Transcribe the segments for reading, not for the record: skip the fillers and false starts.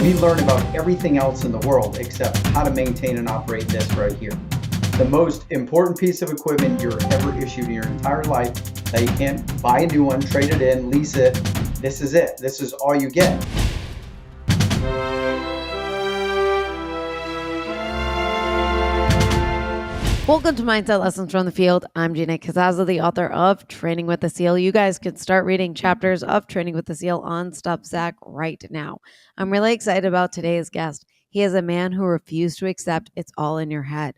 we learn about everything else in the world except how to maintain and operate this right here. The most important piece of equipment you're ever issued in your entire life that you can't buy a new one, trade it in, lease it. This is it. This is all you get. Welcome to Mindset Lessons from the Field. I'm Gina Casazza, the author of Training with the SEAL. You guys can start reading chapters of Training with the SEAL on Substack right now. I'm really excited about today's guest. He is a man who refused to accept it's all in your head.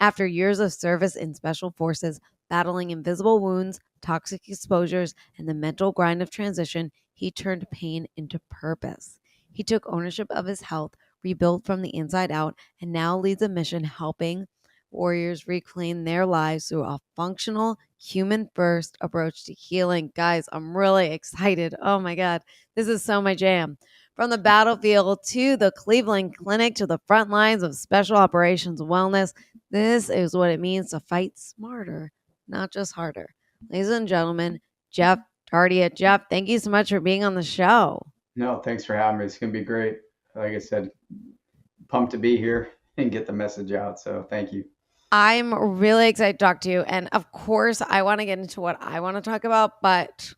After years of service in special forces, battling invisible wounds, toxic exposures, and the mental grind of transition, he turned pain into purpose. He took ownership of his health, rebuilt from the inside out, and now leads a mission helping warriors reclaim their lives through a functional, human-first approach to healing. Guys, I'm really excited. Oh my God, this is so my jam. From the battlefield to the Cleveland Clinic to the front lines of special operations wellness, this is what it means to fight smarter, not just harder. Ladies and gentlemen, Geoff Dardia. Geoff, thank you so much for being on the show. No, thanks for having me. It's going to be great. Like I said, pumped to be here and get the message out. So thank you. I'm really excited to talk to you. And of course, I want to get into what I want to talk about, but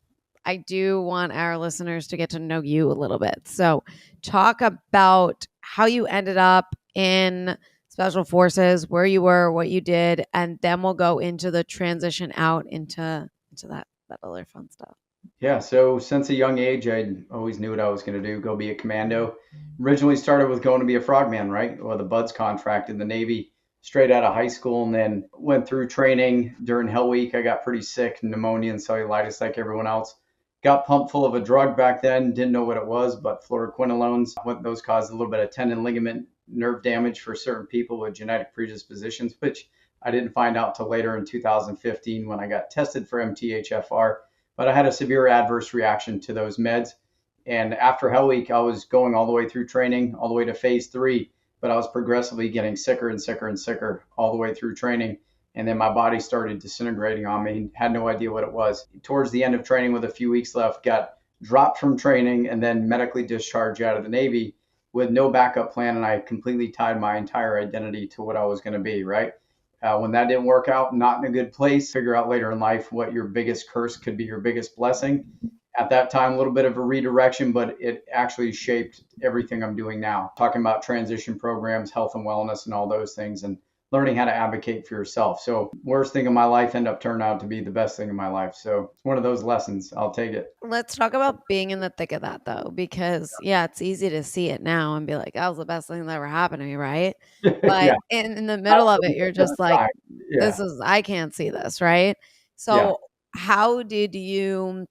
I do want our listeners to get to know you a little bit. So talk about how you ended up in Special Forces, where you were, what you did, and then we'll go into the transition out into that other fun stuff. Yeah, so since a young age, I always knew what I was going to do, go be a commando. Originally started with going to be a frogman, right? Or the BUDS contract in the Navy straight out of high school, and then went through training during Hell Week. I got pretty sick, pneumonia and cellulitis like everyone else. Got pumped full of a drug back then, didn't know what it was, but fluoroquinolones. Those caused a little bit of tendon ligament nerve damage for certain people with genetic predispositions, which I didn't find out till later in 2015 when I got tested for MTHFR. But I had a severe adverse reaction to those meds. And after Hell Week, I was going all the way through training, all the way to phase 3. But I was progressively getting sicker and sicker and sicker all the way through training. And then my body started disintegrating on me, had no idea what it was. Towards the end of training with a few weeks left, got dropped from training and then medically discharged out of the Navy with no backup plan. And I completely tied my entire identity to what I was going to be, right? When that didn't work out, not in a good place, figure out later in life what your biggest curse could be your biggest blessing. At that time, a little bit of a redirection, but it actually shaped everything I'm doing now. Talking about transition programs, health and wellness, and all those things, and learning how to advocate for yourself. So worst thing in my life ended up turning out to be the best thing in my life. So it's one of those lessons. I'll take it. Let's talk about being in the thick of that, though, because it's easy to see it now and be like, that was the best thing that ever happened to me, right? But Yeah. in the middle of it, you're just like, Yeah. I can't see this, right? So how did you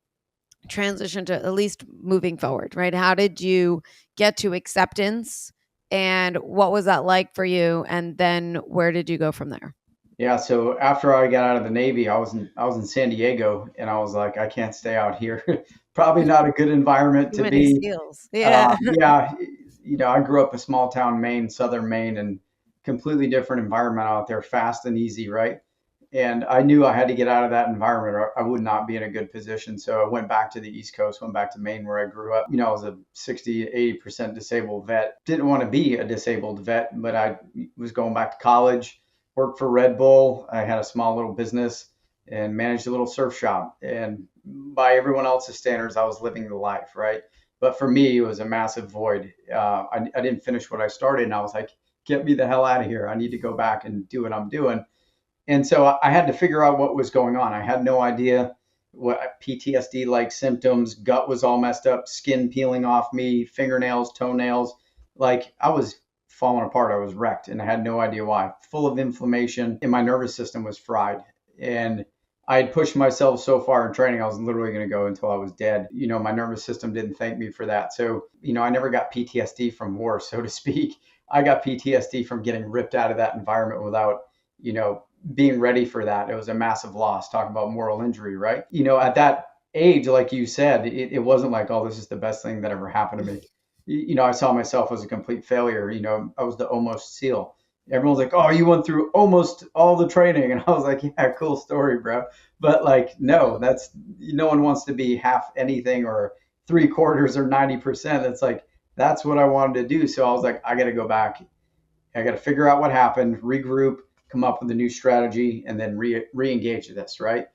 transition to at least moving forward, right? How did you get to acceptance, and what was that like for you? And then where did you go from there? Yeah, so after I got out of the Navy, I was in San Diego, and I was like, I can't stay out here. Probably not a good environment to be. Skills. Yeah. I grew up in small town Maine, southern Maine, and completely different environment out there, fast and easy, right? And I knew I had to get out of that environment or I would not be in a good position. So I went back to the East Coast, went back to Maine where I grew up. I was a 60, 80% disabled vet. Didn't want to be a disabled vet, but I was going back to college, worked for Red Bull. I had a small little business and managed a little surf shop. And by everyone else's standards, I was living the life, right? But for me, it was a massive void. I didn't finish what I started, and I was like, get me the hell out of here. I need to go back and do what I'm doing. And so I had to figure out what was going on. I had no idea what PTSD-like symptoms, gut was all messed up, skin peeling off me, fingernails, toenails. Like I was falling apart. I was wrecked and I had no idea why. Full of inflammation and my nervous system was fried. And I had pushed myself so far in training, I was literally going to go until I was dead. My nervous system didn't thank me for that. So, I never got PTSD from war, so to speak. I got PTSD from getting ripped out of that environment without, being ready for that. It was a massive loss. Talking about moral injury, right? At that age, like you said, it wasn't like, oh, this is the best thing that ever happened to me. I saw myself as a complete failure. I was the almost SEAL. Everyone's like, oh, you went through almost all the training. And I was like, yeah, cool story, bro. But like, no, no one wants to be half anything or 3/4 or 90%. It's like, that's what I wanted to do. So I was like, I got to go back. I got to figure out what happened, regroup, come up with a new strategy, and then re-engage this, right?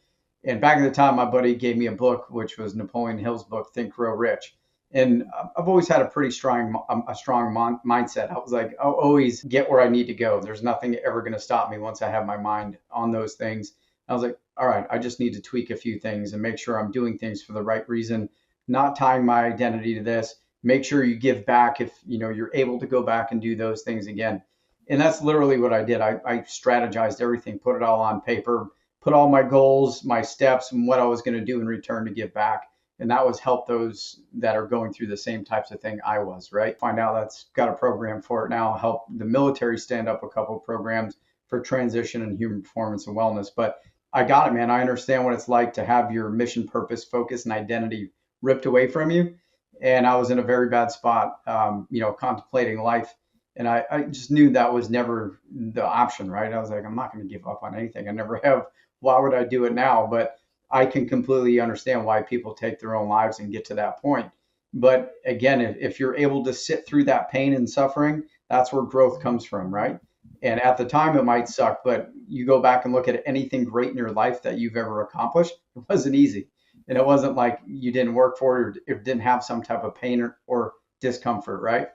And back in the time, my buddy gave me a book, which was Napoleon Hill's book, Think, Grow Rich. And I've always had a pretty strong mindset. I was like, I'll always get where I need to go. There's nothing ever going to stop me once I have my mind on those things. I was like, all right, I just need to tweak a few things and make sure I'm doing things for the right reason, not tying my identity to this. Make sure you give back if you're able to go back and do those things again. And that's literally what I did. I strategized everything, put it all on paper, put all my goals, my steps, and what I was going to do in return to give back. And that was help those that are going through the same types of thing I was, right? Find out that's got a program for it now, help the military stand up a couple of programs for transition and human performance and wellness. But I got it, man. I understand what it's like to have your mission, purpose, focus, and identity ripped away from you. And I was in a very bad spot, contemplating life. And I just knew that was never the option, right? I was like, I'm not going to give up on anything. I never have. Why would I do it now? But I can completely understand why people take their own lives and get to that point. But again, if you're able to sit through that pain and suffering, that's where growth comes from, right? And at the time, it might suck, but you go back and look at anything great in your life that you've ever accomplished, it wasn't easy. And it wasn't like you didn't work for it or it didn't have some type of pain or discomfort, right?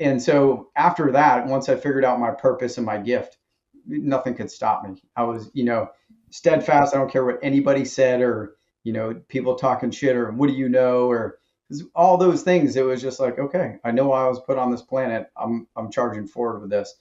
And so after that, once I figured out my purpose and my gift, nothing could stop me. I was, steadfast. I don't care what anybody said or, people talking shit or what do you know or all those things. It was just like, okay, I know why I was put on this planet. I'm charging forward with this.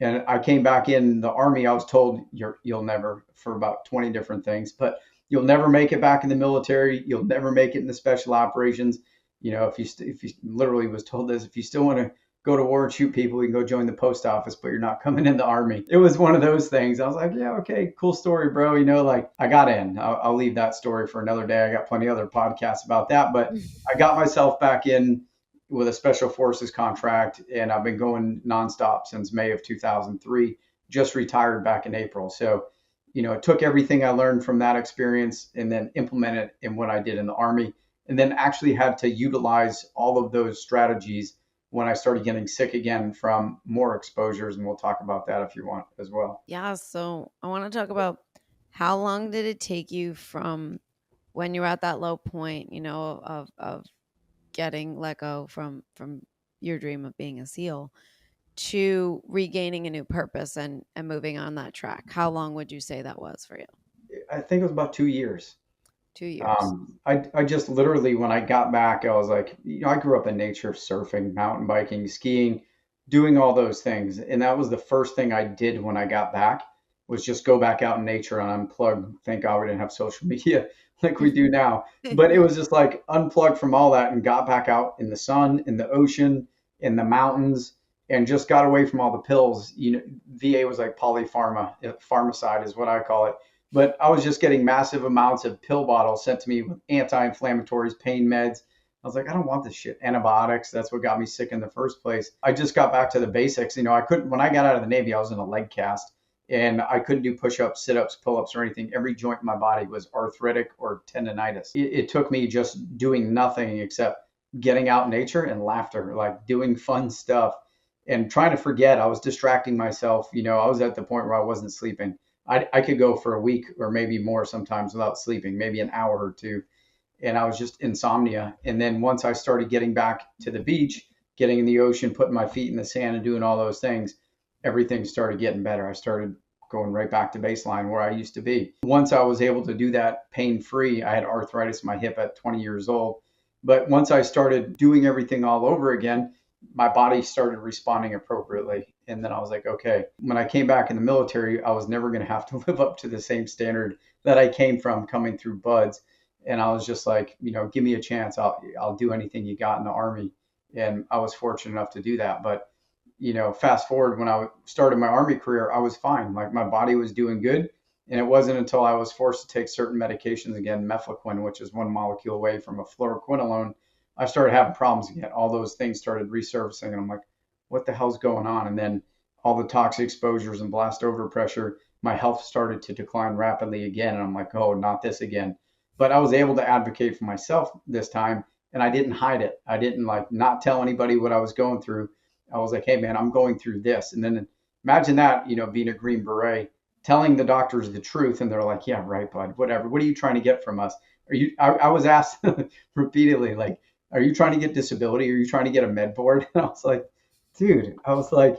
And I came back in the army. I was told you'll never, for about 20 different things, but you'll never make it back in the military. You'll never make it in the special operations. If you literally was told this, if you still want to go to war and shoot people, you can go join the post office, but you're not coming in the army. It was one of those things. I was like, yeah, okay, cool story, bro. Like I got in. I'll leave that story for another day. I got plenty of other podcasts about that, but I got myself back in with a special forces contract, and I've been going nonstop since May of 2003. Just retired back in April. So, it took everything I learned from that experience and then implemented it in what I did in the army, and then actually had to utilize all of those strategies when I started getting sick again from more exposures. And we'll talk about that if you want as well. Yeah. So I want to talk about how long did it take you from when you were at that low point, of getting let go from your dream of being a SEAL to regaining a new purpose and moving on that track? How long would you say that was for you? I think it was about 2 years. 2 years. I just literally, when I got back, I was like, I grew up in nature, surfing, mountain biking, skiing, doing all those things. And that was the first thing I did when I got back was just go back out in nature and unplug. Thank God we didn't have social media like we do now. But it was just like unplugged from all that and got back out in the sun, in the ocean, in the mountains, and just got away from all the pills. VA was like polypharma, pharmacide is what I call it, but I was just getting massive amounts of pill bottles sent to me with anti-inflammatories, pain meds. I was like, I don't want this shit. Antibiotics. That's what got me sick in the first place. I just got back to the basics. I couldn't, when I got out of the Navy, I was in a leg cast and I couldn't do push-ups, sit-ups, pull-ups or anything. Every joint in my body was arthritic or tendonitis. It took me just doing nothing except getting out in nature and laughter, like doing fun stuff and trying to forget. I was distracting myself. I was at the point where I wasn't sleeping. I could go for a week or maybe more sometimes without sleeping, maybe an hour or two. And I was just insomnia. And then once I started getting back to the beach, getting in the ocean, putting my feet in the sand and doing all those things, everything started getting better. I started going right back to baseline where I used to be. Once I was able to do that pain free, I had arthritis in my hip at 20 years old. But once I started doing everything all over again, my body started responding appropriately. And then I was like, okay, when I came back in the military, I was never going to have to live up to the same standard that I came from coming through BUDS. And I was just like, give me a chance. I'll do anything you got in the Army. And I was fortunate enough to do that. But, fast forward when I started my Army career, I was fine. Like my body was doing good. And it wasn't until I was forced to take certain medications again, mefloquine, which is one molecule away from a fluoroquinolone, I started having problems again. All those things started resurfacing. And I'm like, what the hell's going on? And then all the toxic exposures and blast over pressure, my health started to decline rapidly again. And I'm like, oh, not this again. But I was able to advocate for myself this time And I didn't hide it. I didn't like not tell anybody what I was going through. I was like, hey man, I'm going through this. And then imagine that, being a Green Beret, telling the doctors the truth. And they're like, yeah, right, bud, whatever. What are you trying to get from us? I was asked repeatedly, like, are you trying to get disability? Are you trying to get a med board? And I was like, dude, I was like,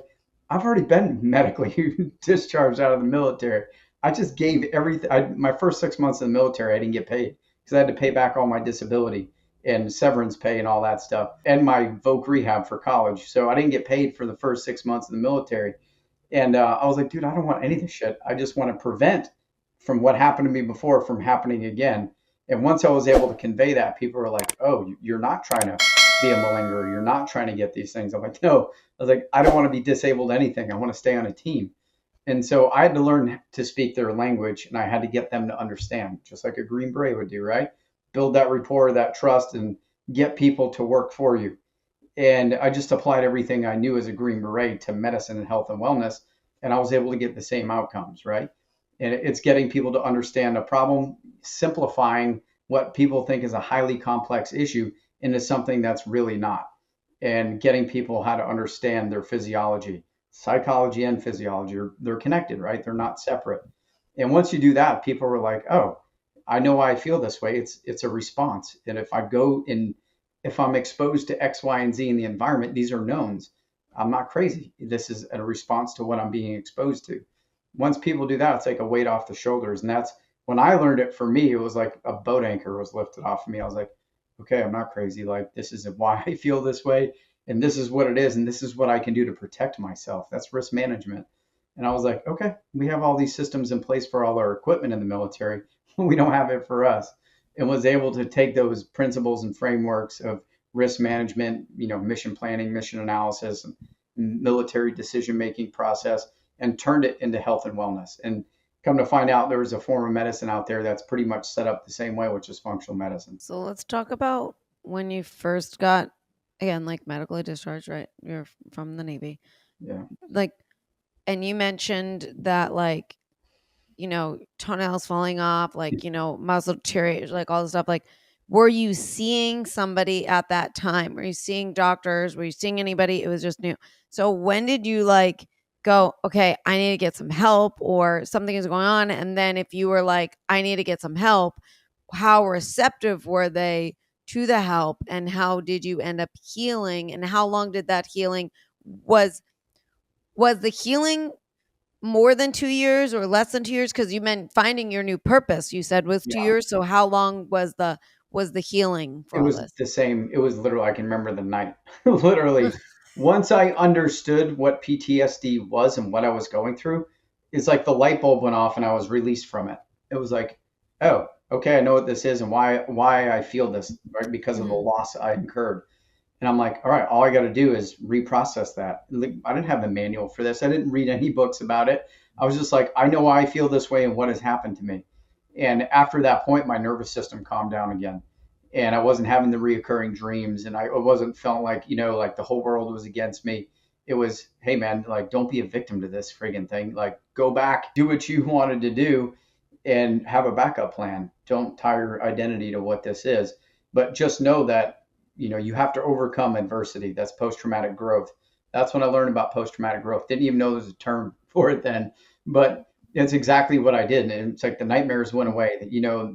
I've already been medically discharged out of the military. I just gave everything. My first 6 months in the military, I didn't get paid because I had to pay back all my disability and severance pay and all that stuff, and my voc rehab for college. So I didn't get paid for the first 6 months in the military. And I was like, dude, I don't want any of this shit. I just want to prevent from what happened to me before from happening again. And once I was able to convey that, people were like, oh, you're not trying to be a malingerer. You're not trying to get these things. I'm like, no. I was like, I don't want to be disabled anything. I want to stay on a team. And so I had to learn to speak their language, and I had to get them to understand, just like a Green Beret would do, right? Build that rapport, that trust, and get people to work for you. And I just applied everything I knew as a Green Beret to medicine and health and wellness, and I was able to get the same outcomes, right? And it's getting people to understand a problem, simplifying what people think is a highly complex issue into something that's really not, and getting people how to understand their physiology. Psychology and physiology they're connected, right? They're not separate. And once you do that, people were like, oh, I know why I feel this way. It's a response. And if I'm exposed to X, Y, and Z in the environment, these are knowns. I'm not crazy. This is a response to what I'm being exposed to. Once people do that, it's like a weight off the shoulders. And that's when I learned it. For me, it was like a boat anchor was lifted off of me. I was like, okay, I'm not crazy. Like, this is why I feel this way. And this is what it is. And this is what I can do to protect myself. That's risk management. And I was like, okay, we have all these systems in place for all our equipment in the military. We don't have it for us. And was able to take those principles and frameworks of risk management, mission planning, mission analysis, and military decision making process, and turned it into health and wellness. And come to find out, there was a form of medicine out there that's pretty much set up the same way, which is functional medicine. So let's talk about when you first got, again, like medically discharged, right? You're from the Navy. Yeah. Like, and you mentioned that, like, toenails falling off, like, muscle deterioration, like all this stuff. Like, were you seeing somebody at that time? Were you seeing doctors? Were you seeing anybody? It was just new. So when did you like go, okay, I need to get some help, or something is going on? And then if you were like, I need to get some help, how receptive were they to the help, and how did you end up healing, and how long did that healing was the healing more than 2 years or less than 2 years? Because you meant finding your new purpose, you said, was 2 years. So how long was the healing for It all was this? the same. It was literally, I can remember the night. Literally, once I understood what PTSD was and what I was going through, it's like the light bulb went off and I was released from it. It was like, oh, okay, I know what this is and why I feel this, right? Because of the Mhm. loss I incurred. And I'm like, all right, all I got to do is reprocess that. Like, I didn't have the manual for this. I didn't read any books about it. I was just like, I know why I feel this way and what has happened to me. And after that point, my nervous system calmed down again. And I wasn't having the reoccurring dreams. And I wasn't feeling like, like the whole world was against me. It was, hey, man, like, don't be a victim to this friggin' thing. Like, go back, do what you wanted to do, and have a backup plan. Don't tie your identity to what this is. But just know that you have to overcome adversity. That's post-traumatic growth. That's when I learned about post-traumatic growth. Didn't even know there was a term for it then, but it's exactly what I did. And it's like the nightmares went away.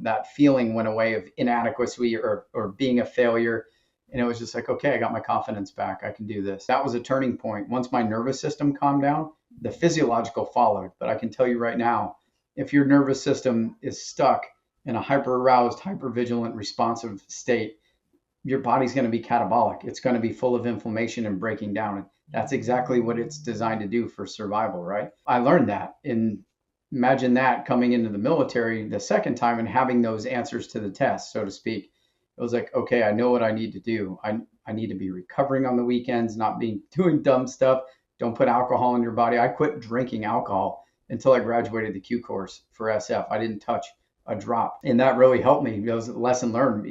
That feeling went away of inadequacy or being a failure. And it was just like, okay, I got my confidence back. I can do this. That was a turning point. Once my nervous system calmed down, the physiological followed. But I can tell you right now, if your nervous system is stuck in a hyper aroused, hyper vigilant, responsive state, your body's going to be catabolic. It's going to be full of inflammation and breaking down. And that's exactly what it's designed to do for survival, right? I learned that. And imagine that coming into the military the second time and having those answers to the test, so to speak. It was like, okay, I know what I need to do. I need to be recovering on the weekends, not doing dumb stuff. Don't put alcohol in your body. I quit drinking alcohol until I graduated the Q course for SF. I didn't touch a drop. And that really helped me. It was a lesson learned,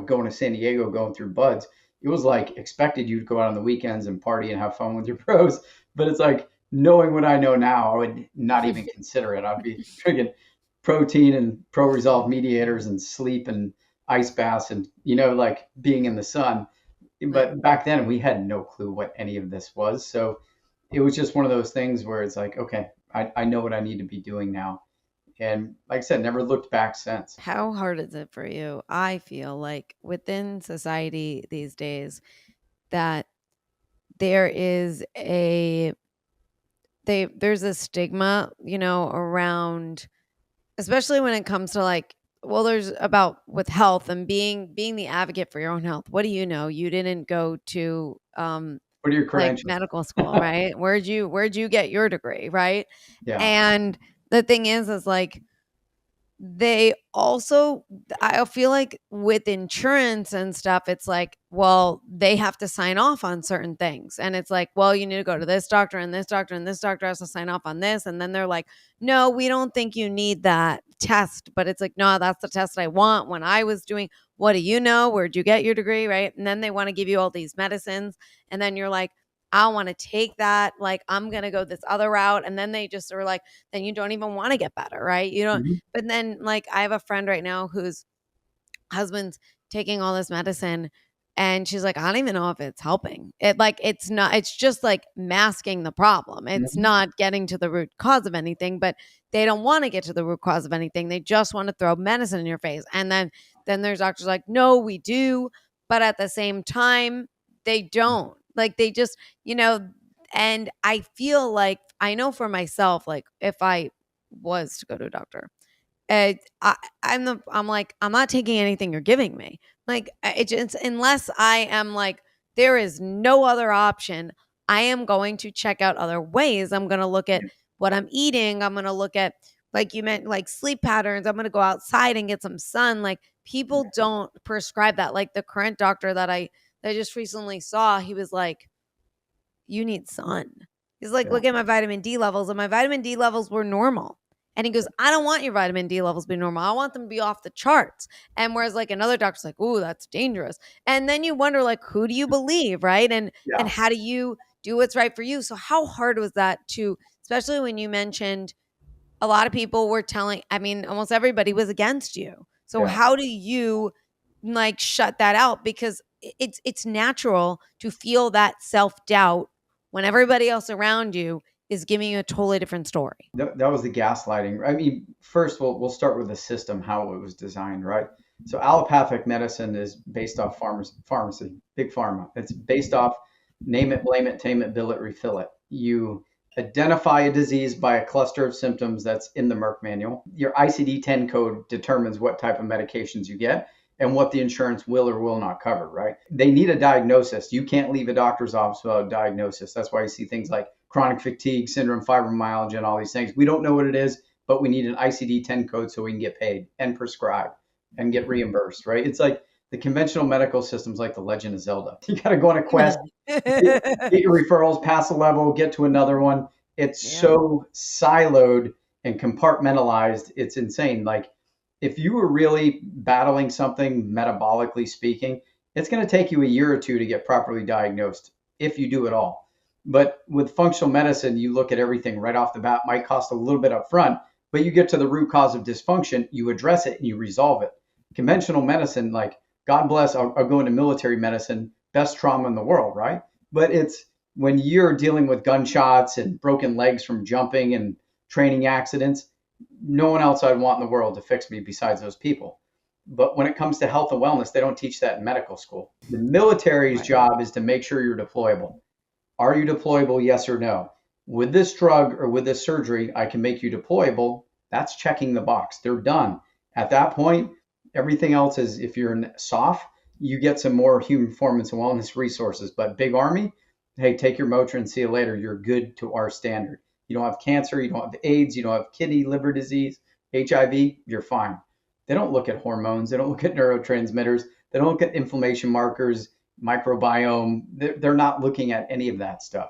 going to San Diego, going through buds. It was like expected you to go out on the weekends and party and have fun with your bros. But it's like knowing what I know now, I would not even consider it. I'd be drinking protein and pro resolve mediators and sleep. And ice baths and, like being in the sun. Right. But back then we had no clue what any of this was. So it was just one of those things where it's like, okay, I know what I need to be doing now. And like I said, never looked back since. How hard is it for you? I feel like within society these days that there is there's a stigma, around, especially when it comes to like, well, there's about with health and being the advocate for your own health. What do you know? You didn't go to What are your like credentials? medical school, right? Where'd you get your degree, right? Yeah. And the thing is like they also, I feel like with insurance and stuff, it's like, well, they have to sign off on certain things. And it's like, well, you need to go to this doctor and this doctor and this doctor has to sign off on this. And then they're like, no, we don't think you need that test. But it's like, no, that's the test I want. When I was doing, what do you know? Where'd you get your degree? Right. And then they want to give you all these medicines. And then you're like, I want to take that. Like, I'm going to go this other route. And then they just are like, then you don't even want to get better. Right. You don't. Mhm. But then, like, I have a friend right now whose husband's taking all this medicine, and she's like, I don't even know if it's helping. It's not, it's just like masking the problem. It's Mhm. not getting to the root cause of anything, but they don't want to get to the root cause of anything. They just want to throw medicine in your face. And then there's doctors like, no, we do. But at the same time, they don't. Like, they just, you know, and I feel like I know for myself, like, if I was to go to a doctor, uh, I, I'm like, I'm not taking anything you're giving me. Like, it just, unless I am like, there is no other option. I am going to check out other ways. I'm going to look at Yeah. what I'm eating. I'm going to look at, like you meant, like sleep patterns. I'm going to go outside and get some sun. Like, people don't prescribe that. Like the current doctor that I just recently saw, he was like, you need sun. He's like, Yeah. look at my vitamin D levels, and my vitamin D levels were normal. And he goes, I don't want your vitamin D levels to be normal. I want them to be off the charts. And whereas like another doctor's like, ooh, that's dangerous. And then you wonder, like, who do you believe, right? And Yeah. how do you do what's right for you? So how hard was that to, especially when you mentioned a lot of people were telling, I mean, almost everybody was against you. So Yeah. how do you like shut that out? Because it's natural to feel that self-doubt when everybody else around you is giving you a totally different story. That was the gaslighting. I mean, first we'll start with the system, how it was designed, right? So allopathic medicine is based off pharmacy, big pharma. It's based off name it, blame it, tame it, bill it, refill it. You identify a disease by a cluster of symptoms that's in the Merck manual. Your ICD-10 code determines what type of medications you get and what the insurance will or will not cover, right? They need a diagnosis. You can't leave a doctor's office without a diagnosis. That's why you see things like chronic fatigue syndrome, fibromyalgia, and all these things. We don't know what it is, but we need an ICD-10 code so we can get paid and prescribe and get reimbursed, right? It's like the conventional medical system's like the Legend of Zelda. You got to go on a quest, get your referrals, pass a level, get to another one. It's Yeah. so siloed and compartmentalized. It's insane. Like if you were really battling something metabolically speaking, it's going to take you a year or two to get properly diagnosed if you do it all. But with functional medicine, you look at everything right off the bat, might cost a little bit up front, but you get to the root cause of dysfunction, you address it and you resolve it. Conventional medicine, like God bless, I'll go into military medicine, best trauma in the world, right? But it's when you're dealing with gunshots and broken legs from jumping and training accidents, no one else I'd want in the world to fix me besides those people. But when it comes to health and wellness, they don't teach that in medical school. The military's Right. job is to make sure you're deployable. Are you deployable? Yes or no? With this drug or with this surgery, I can make you deployable. That's checking the box. They're done. At that point, everything else is if you're in soft, you get some more human performance and wellness resources. But big army, hey, take your Motrin, see you later. You're good to our standard. You don't have cancer, you don't have AIDS, you don't have kidney, liver disease, HIV, you're fine. They don't look at hormones, they don't look at neurotransmitters, they don't look at inflammation markers, microbiome. They're not looking at any of that stuff.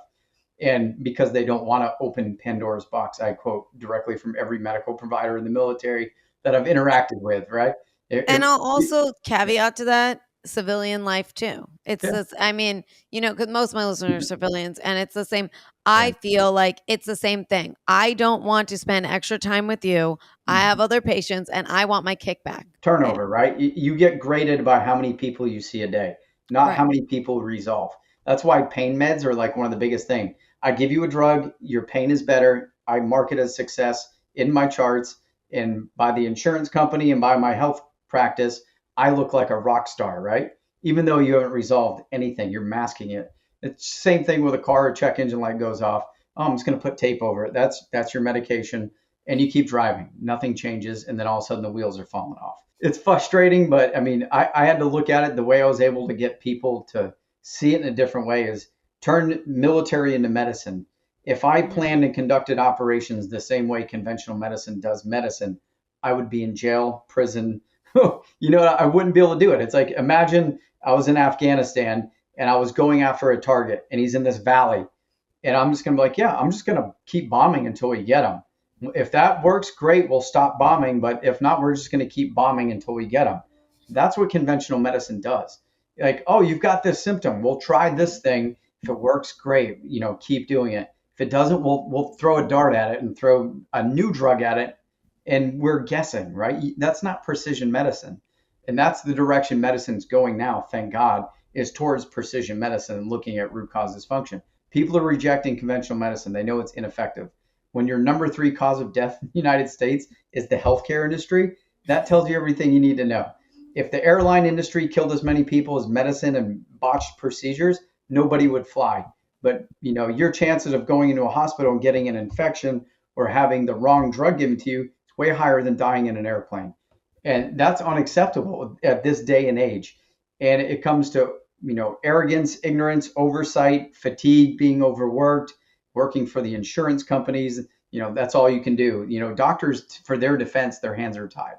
And because they don't want to open Pandora's box, I quote directly from every medical provider in the military that I've interacted with, right? And I'll It- also caveat to that. civilian life too. It's Yeah. this, I mean, because most of my listeners are civilians, and it's the same. Yeah. I feel like it's the same thing. I don't want to spend extra time with you. I have other patients, and I want my kickback. Turnover, right? You get graded by how many people you see a day, not how Right. many people resolve. That's why pain meds are like one of the biggest thing. I give you a drug, your pain is better. I mark it as success in my charts, and by the insurance company and by my health practice, I look like a rock star, right? Even though you haven't resolved anything, you're masking it. It's the same thing with a car, a check engine light goes off. Oh, I'm just going to put tape over it. That's your medication, and you keep driving. Nothing changes, and then all of a sudden the wheels are falling off. It's frustrating, but I mean, I had to look at it the way I was able to get people to see it in a different way is turn military into medicine. If I Mhm. planned and conducted operations the same way conventional medicine does medicine, I would be in jail, prison. I wouldn't be able to do it. It's like imagine I was in Afghanistan and I was going after a target and he's in this valley and I'm just going to be like, yeah, I'm just going to keep bombing until we get them. If that works, great, we'll stop bombing. But if not, we're just going to keep bombing until we get them. That's what conventional medicine does. Like, oh, you've got this symptom. We'll try this thing. If it works, great. Keep doing it. If it doesn't, we'll throw a dart at it and throw a new drug at it, and we're guessing, right? That's not precision medicine, and that's the direction medicine's going now. Thank God, is towards precision medicine and looking at root cause dysfunction. People are rejecting conventional medicine. They know it's ineffective. When your number three cause of death in the United States is the healthcare industry, that tells you everything you need to know. If the airline industry killed as many people as medicine and botched procedures, nobody would fly. But your chances of going into a hospital and getting an infection or having the wrong drug given to you is way higher than dying in an airplane. And that's unacceptable at this day and age. And it comes to arrogance, ignorance, oversight, fatigue, being overworked, working for the insurance companies. That's all you can do. Doctors, for their defense, their hands are tied.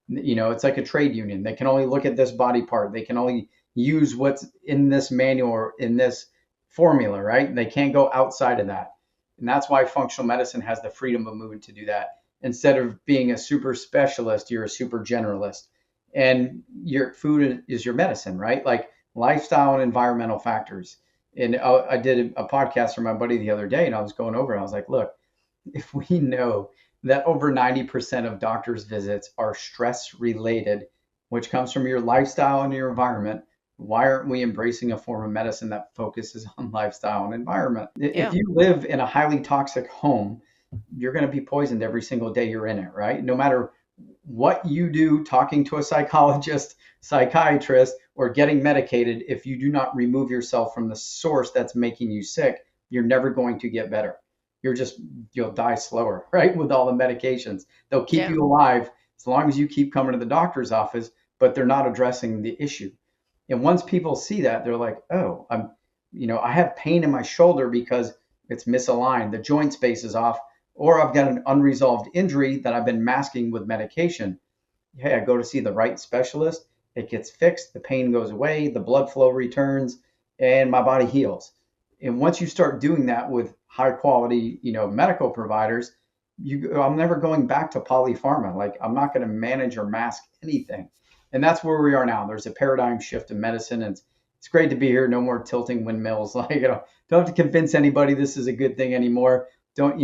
It's like a trade union. They can only look at this body part. They can only use what's in this manual or in this formula, right? They can't go outside of that. And that's why functional medicine has the freedom of movement to do that. Instead of being a super specialist, you're a super generalist. And your food is your medicine, right? Like lifestyle and environmental factors. And I did a podcast for my buddy the other day, and I was going over, and I was like, look, if we know that over 90% of doctors' visits are stress related, which comes from your lifestyle and your environment, why aren't we embracing a form of medicine that focuses on lifestyle and environment? If Yeah. you live in a highly toxic home, you're going to be poisoned every single day you're in it, right? No matter what you do, talking to a psychologist, psychiatrist, or getting medicated, if you do not remove yourself from the source that's making you sick, you're never going to get better. You'll die slower, right? With all the medications. They'll keep Yeah. you alive as long as you keep coming to the doctor's office, but they're not addressing the issue. And once people see that, they're like, oh, I have pain in my shoulder because it's misaligned. The joint space is off, or I've got an unresolved injury that I've been masking with medication. Hey, I go to see the right specialist. It gets fixed. The pain goes away. The blood flow returns, and my body heals. And once you start doing that with high quality, medical providers, I'm never going back to polypharma. Like I'm not going to manage or mask anything. And that's where we are now. There's a paradigm shift in medicine, and it's great to be here. No more tilting windmills. Like don't have to convince anybody this is a good thing anymore. Don't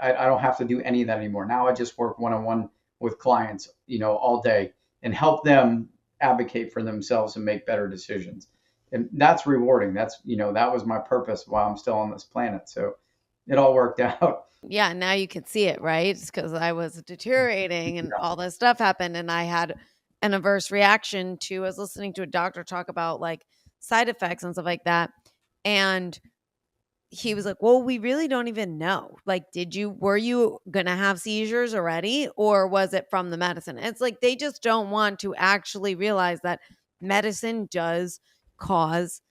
I don't have to do any of that anymore. Now I just work one on one with clients, all day and help them advocate for themselves and make better decisions. And that's rewarding. That was my purpose while I'm still on this planet. So it all worked out. Yeah, now you can see it, right? Because I was deteriorating and all this stuff happened, and I had an adverse reaction to. I was listening to a doctor talk about like side effects and stuff like that, and he was like, "Well, we really don't even know. Like, were you gonna have seizures already, or was it from the medicine?" And it's like they just don't want to actually realize that medicine does cause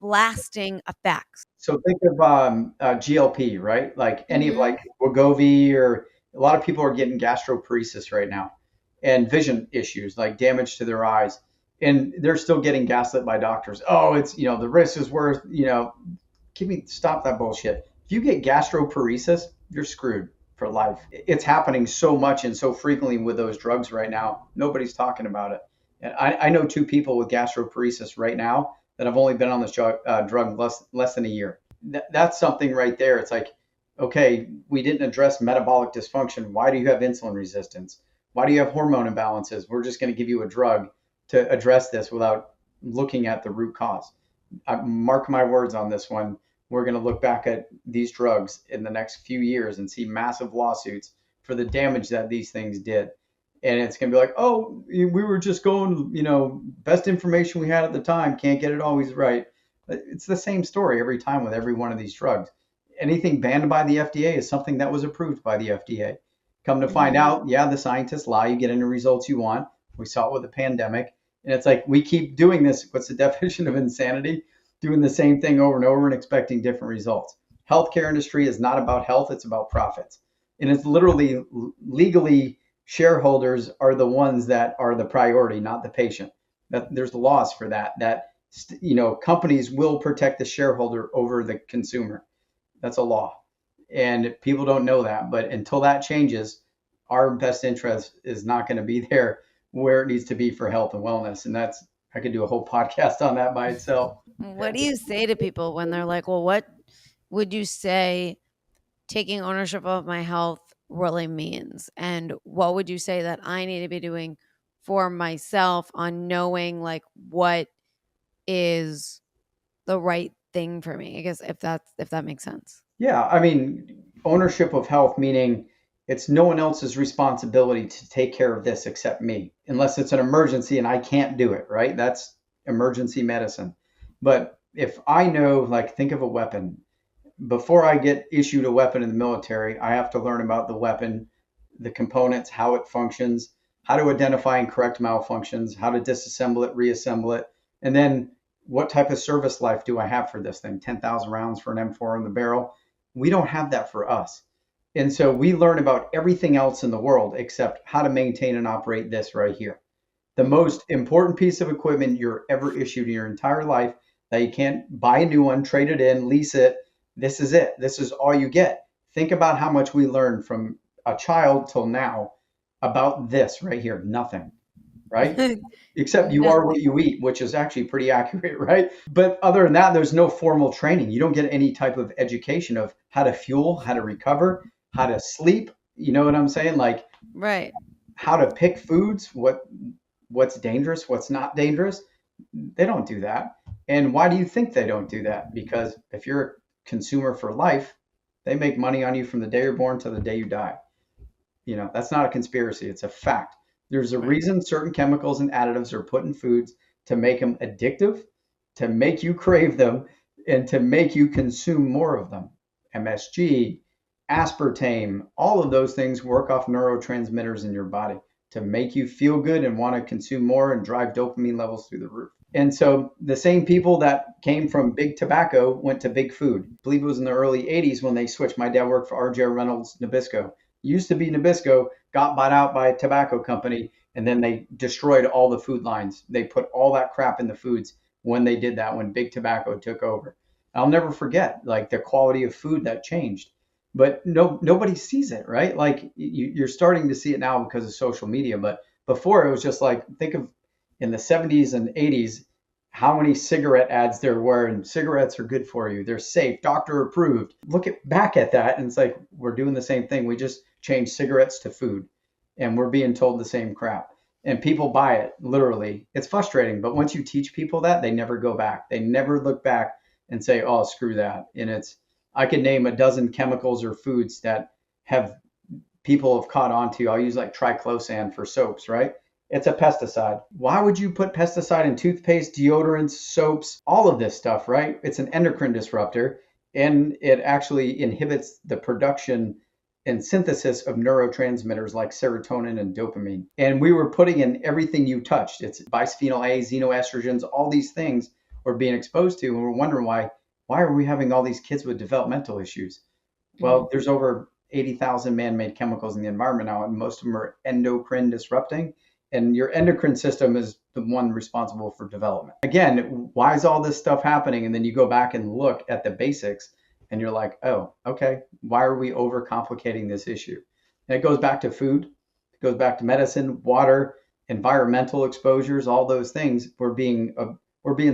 lasting effects. So think of GLP, right? Like any of Mhm. like Wegovy, or a lot of people are getting gastroparesis right now, and vision issues like damage to their eyes, and they're still getting gaslit by doctors. Oh, it's the risk is worth stop that bullshit. If you get gastroparesis, you're screwed for life. It's happening so much and so frequently with those drugs right now. Nobody's talking about it. And I know two people with gastroparesis right now that have only been on this drug less than a year. That's something right there. It's like, okay, we didn't address metabolic dysfunction. Why do you have insulin resistance? Why do you have hormone imbalances? We're just going to give you a drug to address this without looking at the root cause. Mark my words on this one. We're going to look back at these drugs in the next few years and see massive lawsuits for the damage that these things did. And it's going to be like, oh, we were just going, best information we had at the time. Can't get it always right. It's the same story every time with every one of these drugs. Anything banned by the FDA is something that was approved by the FDA. Come to find out, yeah, the scientists lie. You get any results you want. We saw it with the pandemic. And it's like we keep doing this. What's the definition of insanity? Doing the same thing over and over and expecting different results. Healthcare industry is not about health. It's about profits. And it's literally legally shareholders are the ones that are the priority, not the patient. That there's laws for that. Companies will protect the shareholder over the consumer. That's a law. And people don't know that. But until that changes, our best interest is not going to be there where it needs to be for health and wellness. And I could do a whole podcast on that by itself. What do you say to people when they're like, well, what would you say taking ownership of my health really means? And what would you say that I need to be doing for myself on knowing like what is the right thing for me? I guess if that makes sense. Yeah, I mean, ownership of health, meaning it's no one else's responsibility to take care of this except me, unless it's an emergency and I can't do it, right? That's emergency medicine. But if I know, like, think of a weapon. Before I get issued a weapon in the military, I have to learn about the weapon, the components, how it functions, how to identify and correct malfunctions, how to disassemble it, reassemble it, and then what type of service life do I have for this thing? 10,000 rounds for an M4 in the barrel. We don't have that for us. And so we learn about everything else in the world except how to maintain and operate this right here. The most important piece of equipment you're ever issued in your entire life that you can't buy a new one, trade it in, lease it. This is it. This is all you get. Think about how much we learned from a child till now about this right here. Nothing, right? Except you are what you eat, which is actually pretty accurate, right? But other than that, there's no formal training. You don't get any type of education of how to fuel, how to recover, how to sleep. You know what I'm saying? Like, right. How to pick foods, what's dangerous, what's not dangerous. They don't do that. And why do you think they don't do that? Because if you're a consumer for life, they make money on you from the day you're born to the day you die. That's not a conspiracy. It's a fact. There's a reason certain chemicals and additives are put in foods to make them addictive, to make you crave them, and to make you consume more of them. MSG, aspartame, all of those things work off neurotransmitters in your body to make you feel good and want to consume more and drive dopamine levels through the roof. And so the same people that came from big tobacco went to big food. I believe it was in the early 80s when they switched. My dad worked for R.J. Reynolds Nabisco. Used to be Nabisco, got bought out by a tobacco company, and then they destroyed all the food lines. They put all that crap in the foods when they did that, when big tobacco took over. I'll never forget, like, the quality of food that changed. But nobody sees it, right? Like, you're starting to see it now because of social media. But before, it was just like, think of in the 70s and 80s, how many cigarette ads there were, and cigarettes are good for you. They're safe, doctor approved. Back at that, and it's like, we're doing the same thing. We just changed cigarettes to food, and we're being told the same crap. And people buy it, literally. It's frustrating, but once you teach people that, they never go back. They never look back and say, oh, screw that. And I could name a dozen chemicals or foods that people have caught on to. I'll use like triclosan for soaps, right? It's a pesticide. Why would you put pesticide in toothpaste, deodorants, soaps, all of this stuff, right? It's an endocrine disruptor, and it actually inhibits the production and synthesis of neurotransmitters like serotonin and dopamine. And we were putting in everything you touched. It's bisphenol A, xenoestrogens, all these things we're being exposed to, and we're wondering why are we having all these kids with developmental issues? Well, there's over 80,000 man-made chemicals in the environment now, and most of them are endocrine disrupting. And your endocrine system is the one responsible for development. Again, why is all this stuff happening? And then you go back and look at the basics and you're like, oh, okay, why are we overcomplicating this issue? And it goes back to food, it goes back to medicine, water, environmental exposures, all those things, we're being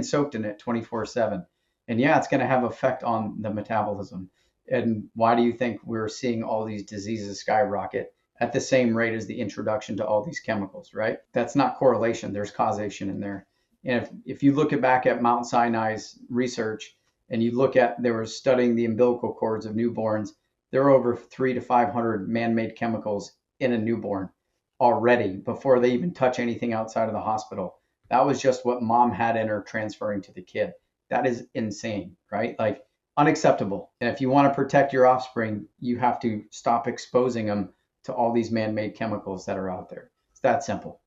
soaked in it 24/7. And yeah, it's going to have effect on the metabolism. And why do you think we're seeing all these diseases skyrocket at the same rate as the introduction to all these chemicals, right? That's not correlation, there's causation in there. And if you look back at Mount Sinai's research and you look at, they were studying the umbilical cords of newborns, there are over 300 to 500 man-made chemicals in a newborn already before they even touch anything outside of the hospital. That was just what mom had in her transferring to the kid. That is insane, right? Like unacceptable. And if you want to protect your offspring, you have to stop exposing them to all these man-made chemicals that are out there. It's that simple.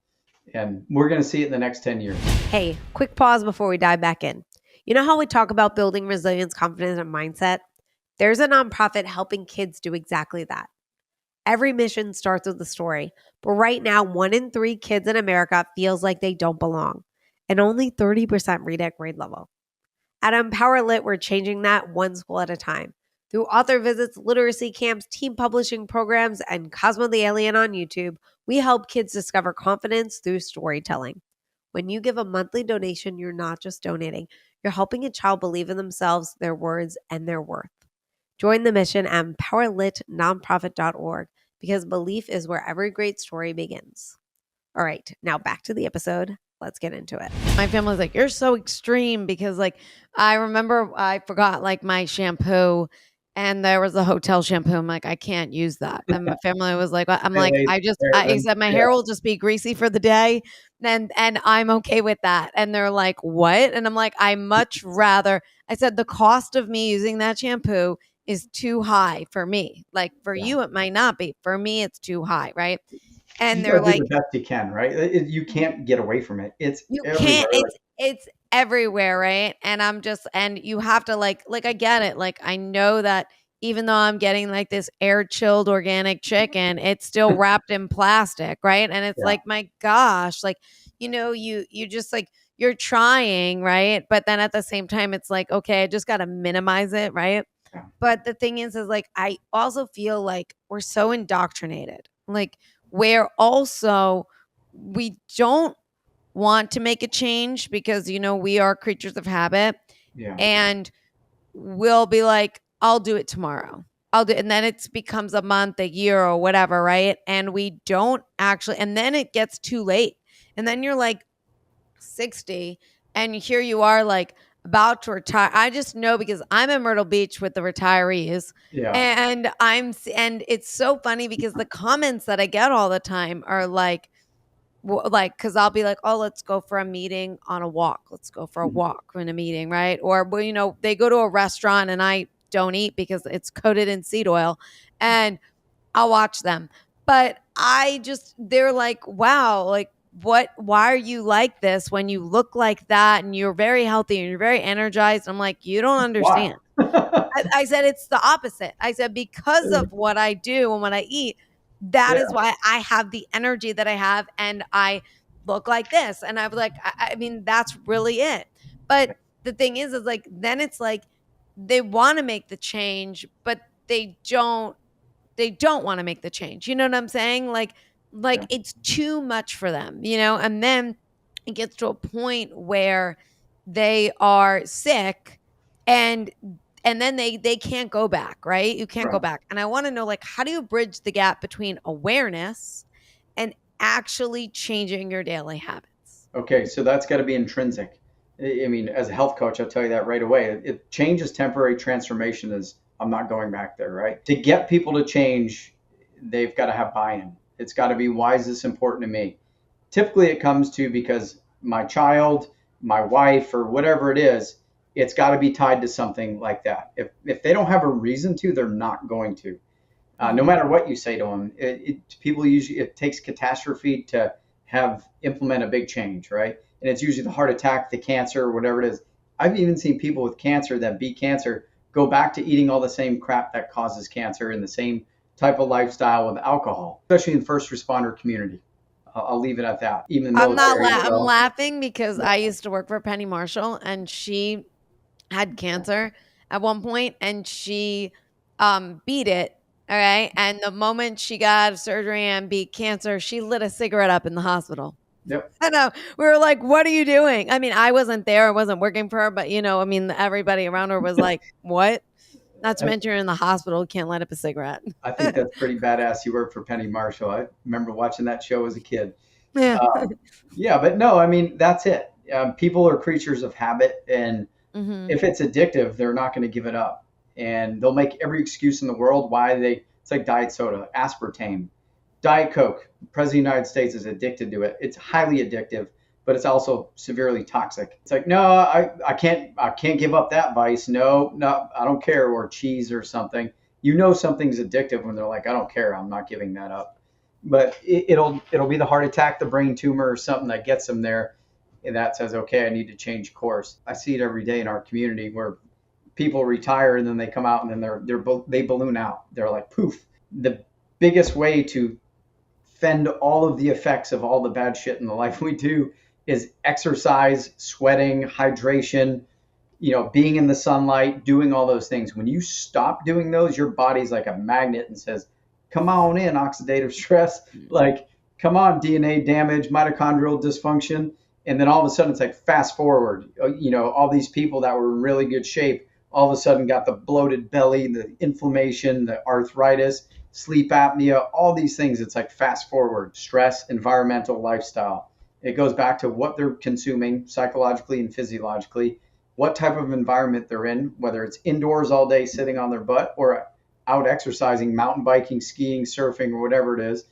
And we're going to see it in the next 10 years. Hey, quick pause before we dive back in. You know how we talk about building resilience, confidence, and mindset? There's a nonprofit helping kids do exactly that. Every mission starts with a story, but right now, 1 in 3 kids in America feels like they don't belong, and only 30% read at grade level. At Empower Lit, we're changing that one school at a time. Through author visits, literacy camps, team publishing programs, and Cosmo the Alien on YouTube, we help kids discover confidence through storytelling. When you give a monthly donation, you're not just donating, you're helping a child believe in themselves, their words, and their worth. Join the mission at empowerlitnonprofit.org because belief is where every great story begins. All right, now back to the episode. Let's get into it. My family's like, you're so extreme because like I remember I forgot like my shampoo and there was a hotel shampoo. I'm like, I can't use that. And my family was like, I'm like, I said my hair will just be greasy for the day. And I'm okay with that. And they're like, what? And I'm like, I much rather, I said, the cost of me using that shampoo is too high for me. Like for you, it might not be. For me, it's too high, right? And they're like, do the best you can, right? You can't get away from it. It's you everywhere. can't, it's everywhere, right? And I'm just, and you have to like I get it. Like I know that even though I'm getting like this air chilled organic chicken, it's still wrapped in plastic, right? And it's like, my gosh, like, you just like, you're trying, right? But then at the same time, it's like, okay, I just got to minimize it, right? Yeah. But the thing is like, I also feel like we're so indoctrinated, like where also we don't want to make a change because, we are creatures of habit. Yeah. And we'll be like, I'll do it tomorrow. I'll do it. And then it becomes a month, a year, or whatever, right? And we don't actually, and then it gets too late. And then you're like 60 and here you are like about to retire. I just know because I'm in Myrtle Beach with the retirees. Yeah. And it's so funny because the comments that I get all the time are like, because I'll be like, oh, let's go for a meeting on a walk. Let's go for a walk in a meeting, right? Or, they go to a restaurant and I don't eat because it's coated in seed oil and I'll watch them. But they're like, wow, like, why are you like this when you look like that and you're very healthy and you're very energized? I'm like, you don't understand. I said, it's the opposite. I said, because of what I do and what I eat, that is why I have the energy that I have and I look like this. And I was like, I mean, that's really it. But the thing is like, then it's like they want to make the change, but they don't want to make the change. You know what I'm saying? Like it's too much for them, and then it gets to a point where they are sick and then they can't go back, right? You can't go back. And I want to know, like, how do you bridge the gap between awareness and actually changing your daily habits? Okay, so that's got to be intrinsic. I mean, as a health coach, I'll tell you that right away. Change is temporary, transformation is, I'm not going back there, right? To get people to change, they've got to have buy-in. It's got to be, why is this important to me? Typically it comes to because my child, my wife, or whatever it is, it's got to be tied to something like that. If they don't have a reason to, they're not going to. No matter what you say to them, people usually, it takes catastrophe to implement a big change, right? And it's usually the heart attack, the cancer, or whatever it is. I've even seen people with cancer that beat cancer go back to eating all the same crap that causes cancer and the same type of lifestyle with alcohol, especially in the first responder community. I'll leave it at that. Even though I'm laughing because I used to work for Penny Marshall and she had cancer at one point and she beat it. All right. And the moment she got out of surgery and beat cancer, she lit a cigarette up in the hospital. Yep. I know. We were like, what are you doing? I mean, I wasn't there. I wasn't working for her, but I mean, everybody around her was like, what? Not to I, mention you're in the hospital, can't light up a cigarette. I think that's pretty badass. You work for Penny Marshall. I remember watching that show as a kid. Yeah. Um, yeah, but no, I mean, that's it. People are creatures of habit. And Hmm. if it's addictive, they're not going to give it up. And they'll make every excuse in the world why it's like diet soda, aspartame, Diet Coke. The President of the United States is addicted to it. It's highly addictive, but it's also severely toxic. It's like, no, I can't give up that vice. No, no, I don't care. Or cheese or something. You know something's addictive when they're like, I don't care. I'm not giving that up. But it'll be the heart attack, the brain tumor, or something that gets them there, and that says, okay, I need to change course. I see it every day in our community where people retire and then they come out and then they balloon out. They're like poof. The biggest way to fend all of the effects of all the bad shit in the life we do is exercise, sweating, hydration, being in the sunlight, doing all those things. When you stop doing those, your body's like a magnet and says, come on in, oxidative stress. Like, come on, DNA damage, mitochondrial dysfunction. And then all of a sudden, it's like fast forward. All these people that were in really good shape all of a sudden got the bloated belly, the inflammation, the arthritis, sleep apnea, all these things. It's like fast forward, stress, environmental, lifestyle. It goes back to what they're consuming psychologically and physiologically, what type of environment they're in, whether it's indoors all day sitting on their butt or out exercising, mountain biking, skiing, surfing, or whatever it is.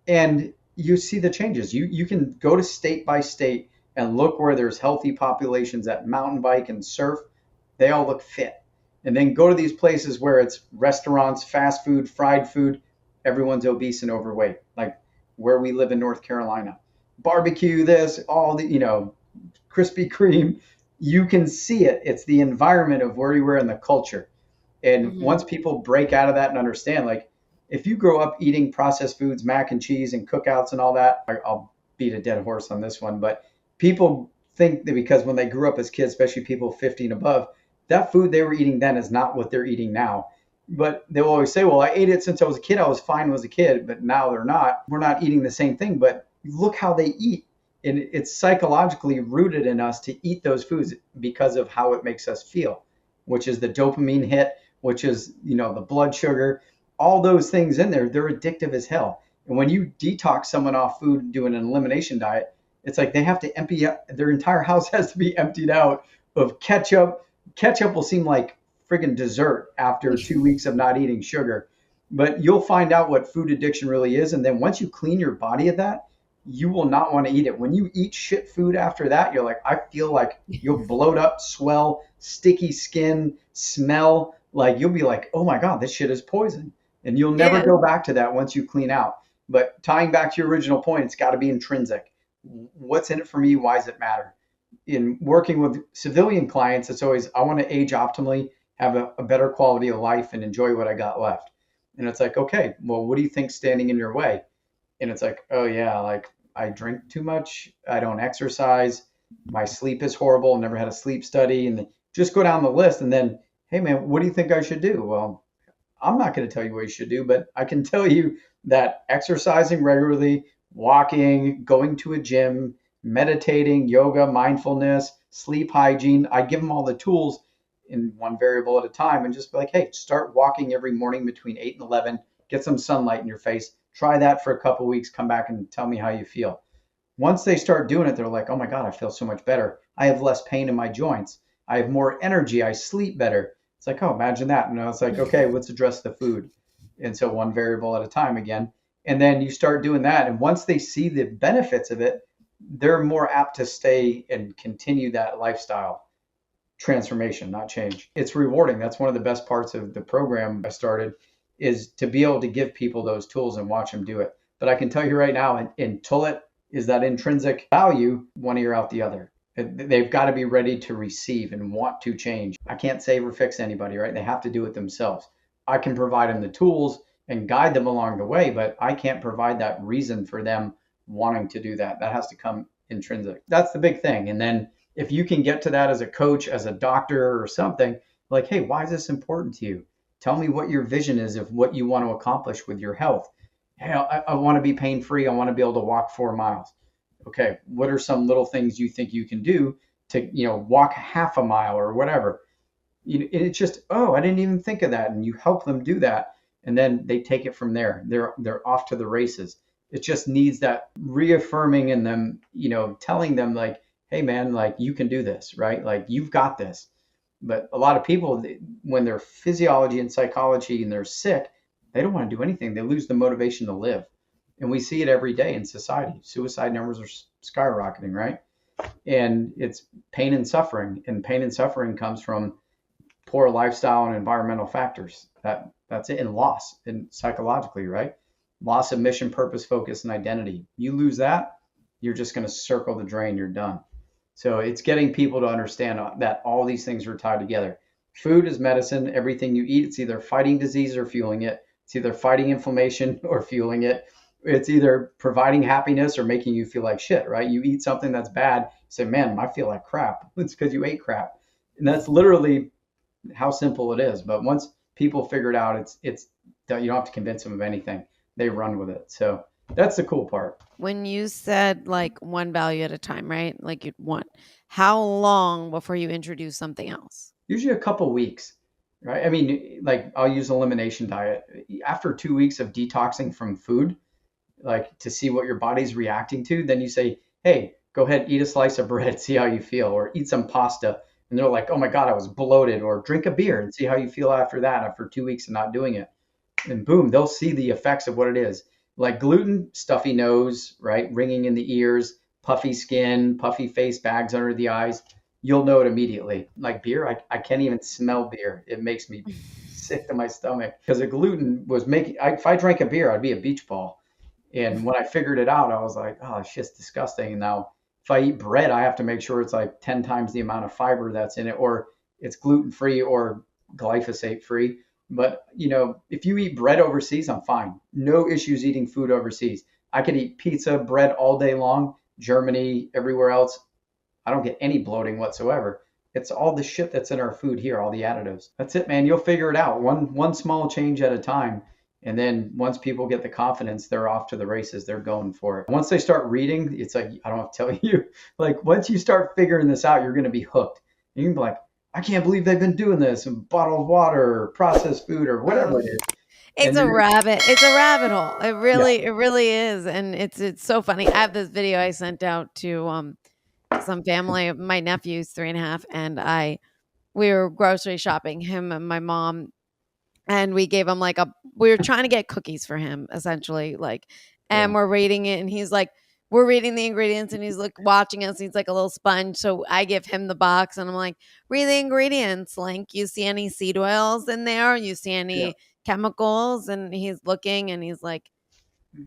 And you see the changes. You can go to state by state and look where there's healthy populations that mountain bike and surf. They all look fit. And then go to these places where it's restaurants, fast food, fried food. Everyone's obese and overweight, like where we live in North Carolina. Barbecue, this, all the, Krispy Kreme. You can see it. It's the environment of where you were in the culture. And Hmm. once people break out of that and understand, like, if you grow up eating processed foods, mac and cheese, and cookouts and all that, I'll beat a dead horse on this one, but people think that because when they grew up as kids, especially people 50 and above, that food they were eating then is not what they're eating now. But they'll always say, well, I ate it since I was a kid. I was fine as a kid, but now they're not. We're not eating the same thing, but look how they eat. And it's psychologically rooted in us to eat those foods because of how it makes us feel, which is the dopamine hit, which is, the blood sugar, all those things in there, they're addictive as hell. And when you detox someone off food doing an elimination diet, it's like they have to empty their entire house has to be emptied out of ketchup. Ketchup will seem like friggin' dessert after 2 weeks of not eating sugar. But you'll find out what food addiction really is. And then once you clean your body of that, you will not want to eat it. When you eat shit food after that, you're like, I feel like you'll bloat up, swell, sticky skin, smell. Like you'll be like, oh my God, this shit is poison. And you'll never Yeah. go back to that once you clean out. But tying back to your original point, it's got to be intrinsic. What's in it for me? Why does it matter? In working with civilian clients, it's always, I want to age optimally, have a better quality of life, and enjoy what I got left. And it's like, okay, well, what do you think's standing in your way? And it's like, oh yeah, like I drink too much, I don't exercise, my sleep is horrible, never had a sleep study, and just go down the list. And then, hey man, what do you think I should do? Well, I'm not going to tell you what you should do, but I can tell you that exercising regularly, walking, going to a gym, meditating, yoga, mindfulness, sleep hygiene, I give them all the tools in one variable at a time and just be like, hey, start walking every morning between 8 and 11, get some sunlight in your face. Try that for a couple of weeks, come back and tell me how you feel. Once they start doing it, they're like, oh my God, I feel so much better. I have less pain in my joints. I have more energy. I sleep better. It's like, oh, imagine that. And I was like, okay, let's address the food. And so one variable at a time again. And then you start doing that. And once they see the benefits of it, they're more apt to stay and continue that lifestyle transformation, not change. It's rewarding. That's one of the best parts of the program I started is to be able to give people those tools and watch them do it. But I can tell you right now, until it is that intrinsic value, one ear out the other. They've got to be ready to receive and want to change. I can't save or fix anybody, right? They have to do it themselves. I can provide them the tools and guide them along the way, but I can't provide that reason for them wanting to do that. That has to come intrinsic. That's the big thing. And then if you can get to that as a coach, as a doctor or something, like, hey, why is this important to you? Tell me what your vision is of what you want to accomplish with your health. Hey, I want to be pain free. I want to be able to walk 4 miles. Okay, what are some little things you think you can do to, walk half a mile or whatever? It's just, oh, I didn't even think of that. And you help them do that. And then they take it from there. They're off to the races. It just needs that reaffirming in them, telling them like, hey man, like you can do this, right? Like you've got this. But a lot of people, when they're physiology and psychology and they're sick, they don't want to do anything. They lose the motivation to live. And we see it every day in society. Suicide numbers are skyrocketing, right? And it's pain and suffering. And pain and suffering comes from poor lifestyle and environmental factors. That's it. And loss and psychologically, right? Loss of mission, purpose, focus, and identity. You lose that, you're just going to circle the drain. You're done. So it's getting people to understand that all these things are tied together. Food is medicine. Everything you eat, it's either fighting disease or fueling it. It's either fighting inflammation or fueling it. It's either providing happiness or making you feel like shit, right? You eat something that's bad, you say, man, I feel like crap. It's because you ate crap. And that's literally how simple it is. But once people figure it out, it's you don't have to convince them of anything. They run with it. So that's the cool part. When you said like one value at a time, right? Like you'd want, how long before you introduce something else? Usually a couple weeks, right? I mean, like I'll use elimination diet. After 2 weeks of detoxing from food, like to see what your body's reacting to, then you say, hey, go ahead, eat a slice of bread, see how you feel, or eat some pasta. And they're like, oh my God, I was bloated, or drink a beer and see how you feel after that, after 2 weeks of not doing it. And boom, they'll see the effects of what it is. Like gluten, stuffy nose, right? Ringing in the ears, puffy skin, puffy face, bags under the eyes. You'll know it immediately. Like beer, I can't even smell beer. It makes me sick to my stomach because the gluten was making, if I drank a beer, I'd be a beach ball. And when I figured it out, I was like, oh, it's just disgusting. And now if I eat bread, I have to make sure it's like 10 times the amount of fiber that's in it, or it's gluten free or glyphosate free. But, if you eat bread overseas, I'm fine. No issues eating food overseas. I could eat pizza, bread all day long, Germany, everywhere else. I don't get any bloating whatsoever. It's all the shit that's in our food here, all the additives. That's it, man. You'll figure it out one small change at a time. And then once people get the confidence, they're off to the races. They're going for it. Once they start reading, it's like, I don't have to tell you, like once you start figuring this out, you're going to be hooked. You can be like, I can't believe they've been doing this and bottled water or processed food or whatever it is. It's And a you're, rabbit. It's a rabbit hole. yeah, It really is. And it's so funny. I have this video I sent out to some family. My nephew's 3.5, and we were grocery shopping, him and my mom, and we gave him like we were trying to get cookies for him essentially, like, yeah, and we're reading it, and he's like, we're reading the ingredients, and he's like watching us. He's like a little sponge. So I give him the box, and I'm like, read the ingredients. Like, you see any seed oils in there? You see yeah, any chemicals? And he's looking, and he's like,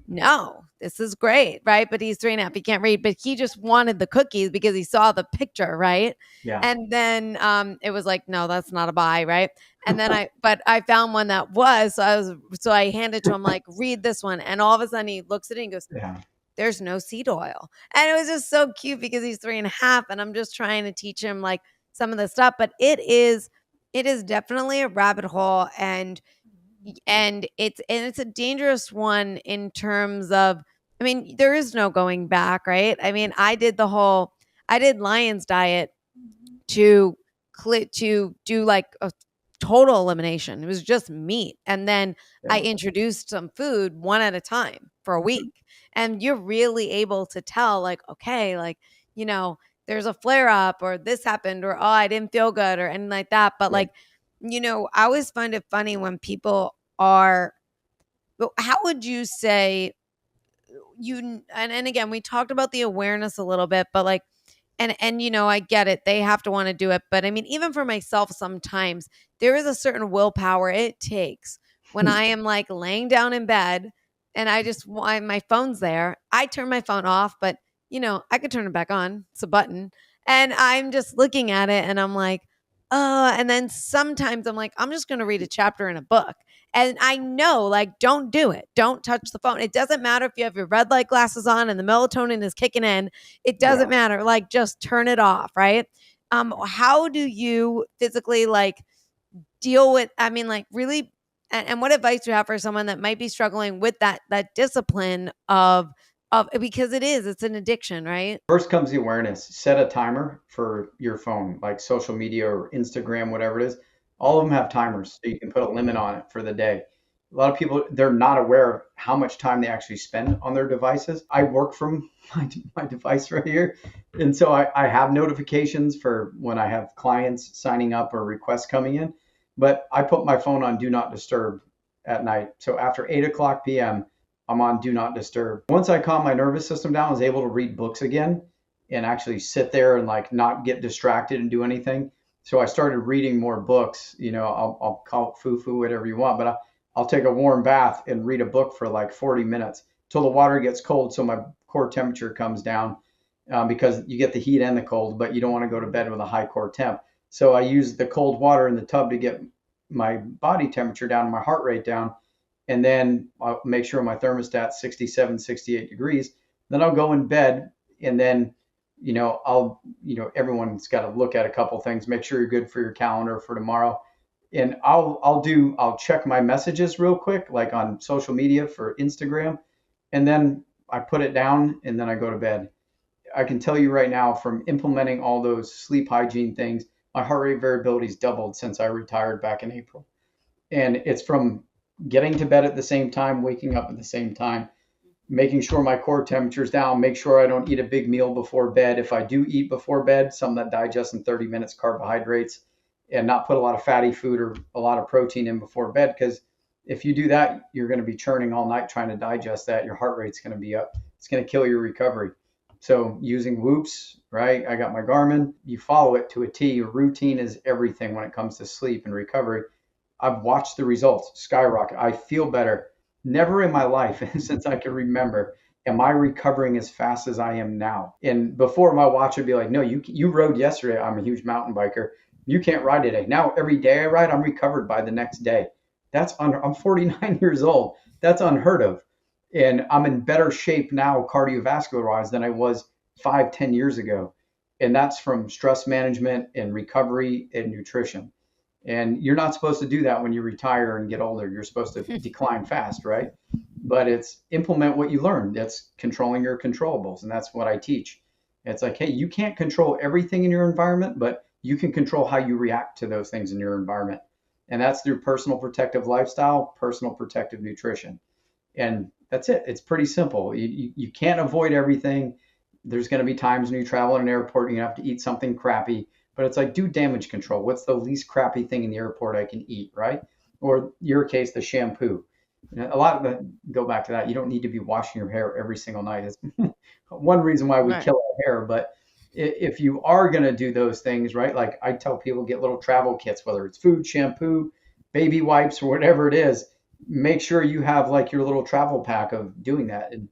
no, this is great, right? But he's 3.5. He can't read, but he just wanted the cookies because he saw the picture, right? yeah, And then it was like, no, that's not a buy, right? And then but I found one that was, so I handed to him like, read this one, and all of a sudden he looks at it and goes, yeah, there's no seed oil, and it was just so cute because he's 3.5, and I'm just trying to teach him like some of the stuff, but it is definitely a rabbit hole, and it's a dangerous one in terms of, I mean, there is no going back, right? I mean, I did Lion's diet to to do like a total elimination. It was just meat, and then I yeah. introduced some food one at a time for a week, and you're really able to tell like, okay, like, there's a flare up, or this happened, or oh, I didn't feel good, or anything like that. But Yeah. like, I always find it funny when people are, but how would you say and again, we talked about the awareness a little bit, but like, and I get it, they have to want to do it, but I mean, even for myself, sometimes there is a certain willpower it takes when I am like laying down in bed, and I just want my phone's there. I turn my phone off, but I could turn it back on. It's a button, and I'm just looking at it, and I'm like, and then sometimes I'm like, I'm just going to read a chapter in a book. And I know, like, don't do it. Don't touch the phone. It doesn't matter if you have your red light glasses on and the melatonin is kicking in. It doesn't Yeah. matter. Like, just turn it off, right? How do you physically like deal with, I mean, like, really, and what advice do you have for someone that might be struggling with that discipline of Because it's an addiction, right? First comes the awareness. Set a timer for your phone, like social media or Instagram, whatever it is. All of them have timers, so you can put a limit on it for the day. A lot of people, they're not aware of how much time they actually spend on their devices. I work from my device right here. And so I have notifications for when I have clients signing up or requests coming in, but I put my phone on do not disturb at night. So after 8 o'clock p.m., I'm on do not disturb. Once I calm my nervous system down, I was able to read books again and actually sit there and like not get distracted and do anything. So I started reading more books. I'll call it foo-foo, whatever you want, but I'll take a warm bath and read a book for like 40 minutes till the water gets cold, so my core temperature comes down, because you get the heat and the cold, but you don't want to go to bed with a high core temp. So I use the cold water in the tub to get my body temperature down and my heart rate down, and then I'll make sure my thermostat's 67, 68 degrees. Then I'll go in bed, and then, everyone's got to look at a couple things, make sure you're good for your calendar for tomorrow. And I'll check my messages real quick, like on social media for Instagram, and then I put it down and then I go to bed. I can tell you right now, from implementing all those sleep hygiene things, my heart rate variability's doubled since I retired back in April. And it's from getting to bed at the same time, waking up at the same time, making sure my core temperature's down, make sure I don't eat a big meal before bed. If I do eat before bed, some that digest in 30 minutes, carbohydrates, and not put a lot of fatty food or a lot of protein in before bed. Because if you do that, you're going to be churning all night trying to digest that. Your heart rate's going to be up. It's going to kill your recovery. So using Whoops, right? I got my Garmin. You follow it to a T. Your routine is everything when it comes to sleep and recovery. I've watched the results skyrocket. I feel better. Never in my life, since I can remember, am I recovering as fast as I am now. And before, my watch would be like, no, you rode yesterday. I'm a huge mountain biker. You can't ride today. Now every day I ride, I'm recovered by the next day. I'm 49 years old. That's unheard of. And I'm in better shape now, cardiovascular wise, than I was 5, 10 years ago. And that's from stress management and recovery and nutrition. And you're not supposed to do that when you retire and get older. You're supposed to decline fast, right? But it's implement what you learned. That's controlling your controllables. And that's what I teach. It's like, hey, you can't control everything in your environment, but you can control how you react to those things in your environment. And that's through personal protective lifestyle, personal protective nutrition. And that's it. It's pretty simple. You can't avoid everything. There's going to be times when you travel in an airport and you have to eat something crappy. But it's like, do damage control. What's the least crappy thing in the airport I can eat, right? Or your case, the shampoo. A lot of it, go back to that. You don't need to be washing your hair every single night. It's one reason why we Right. kill our hair. But if you are going to do those things, right? Like I tell people, get little travel kits, whether it's food, shampoo, baby wipes, or whatever it is. Make sure you have like your little travel pack of doing that. And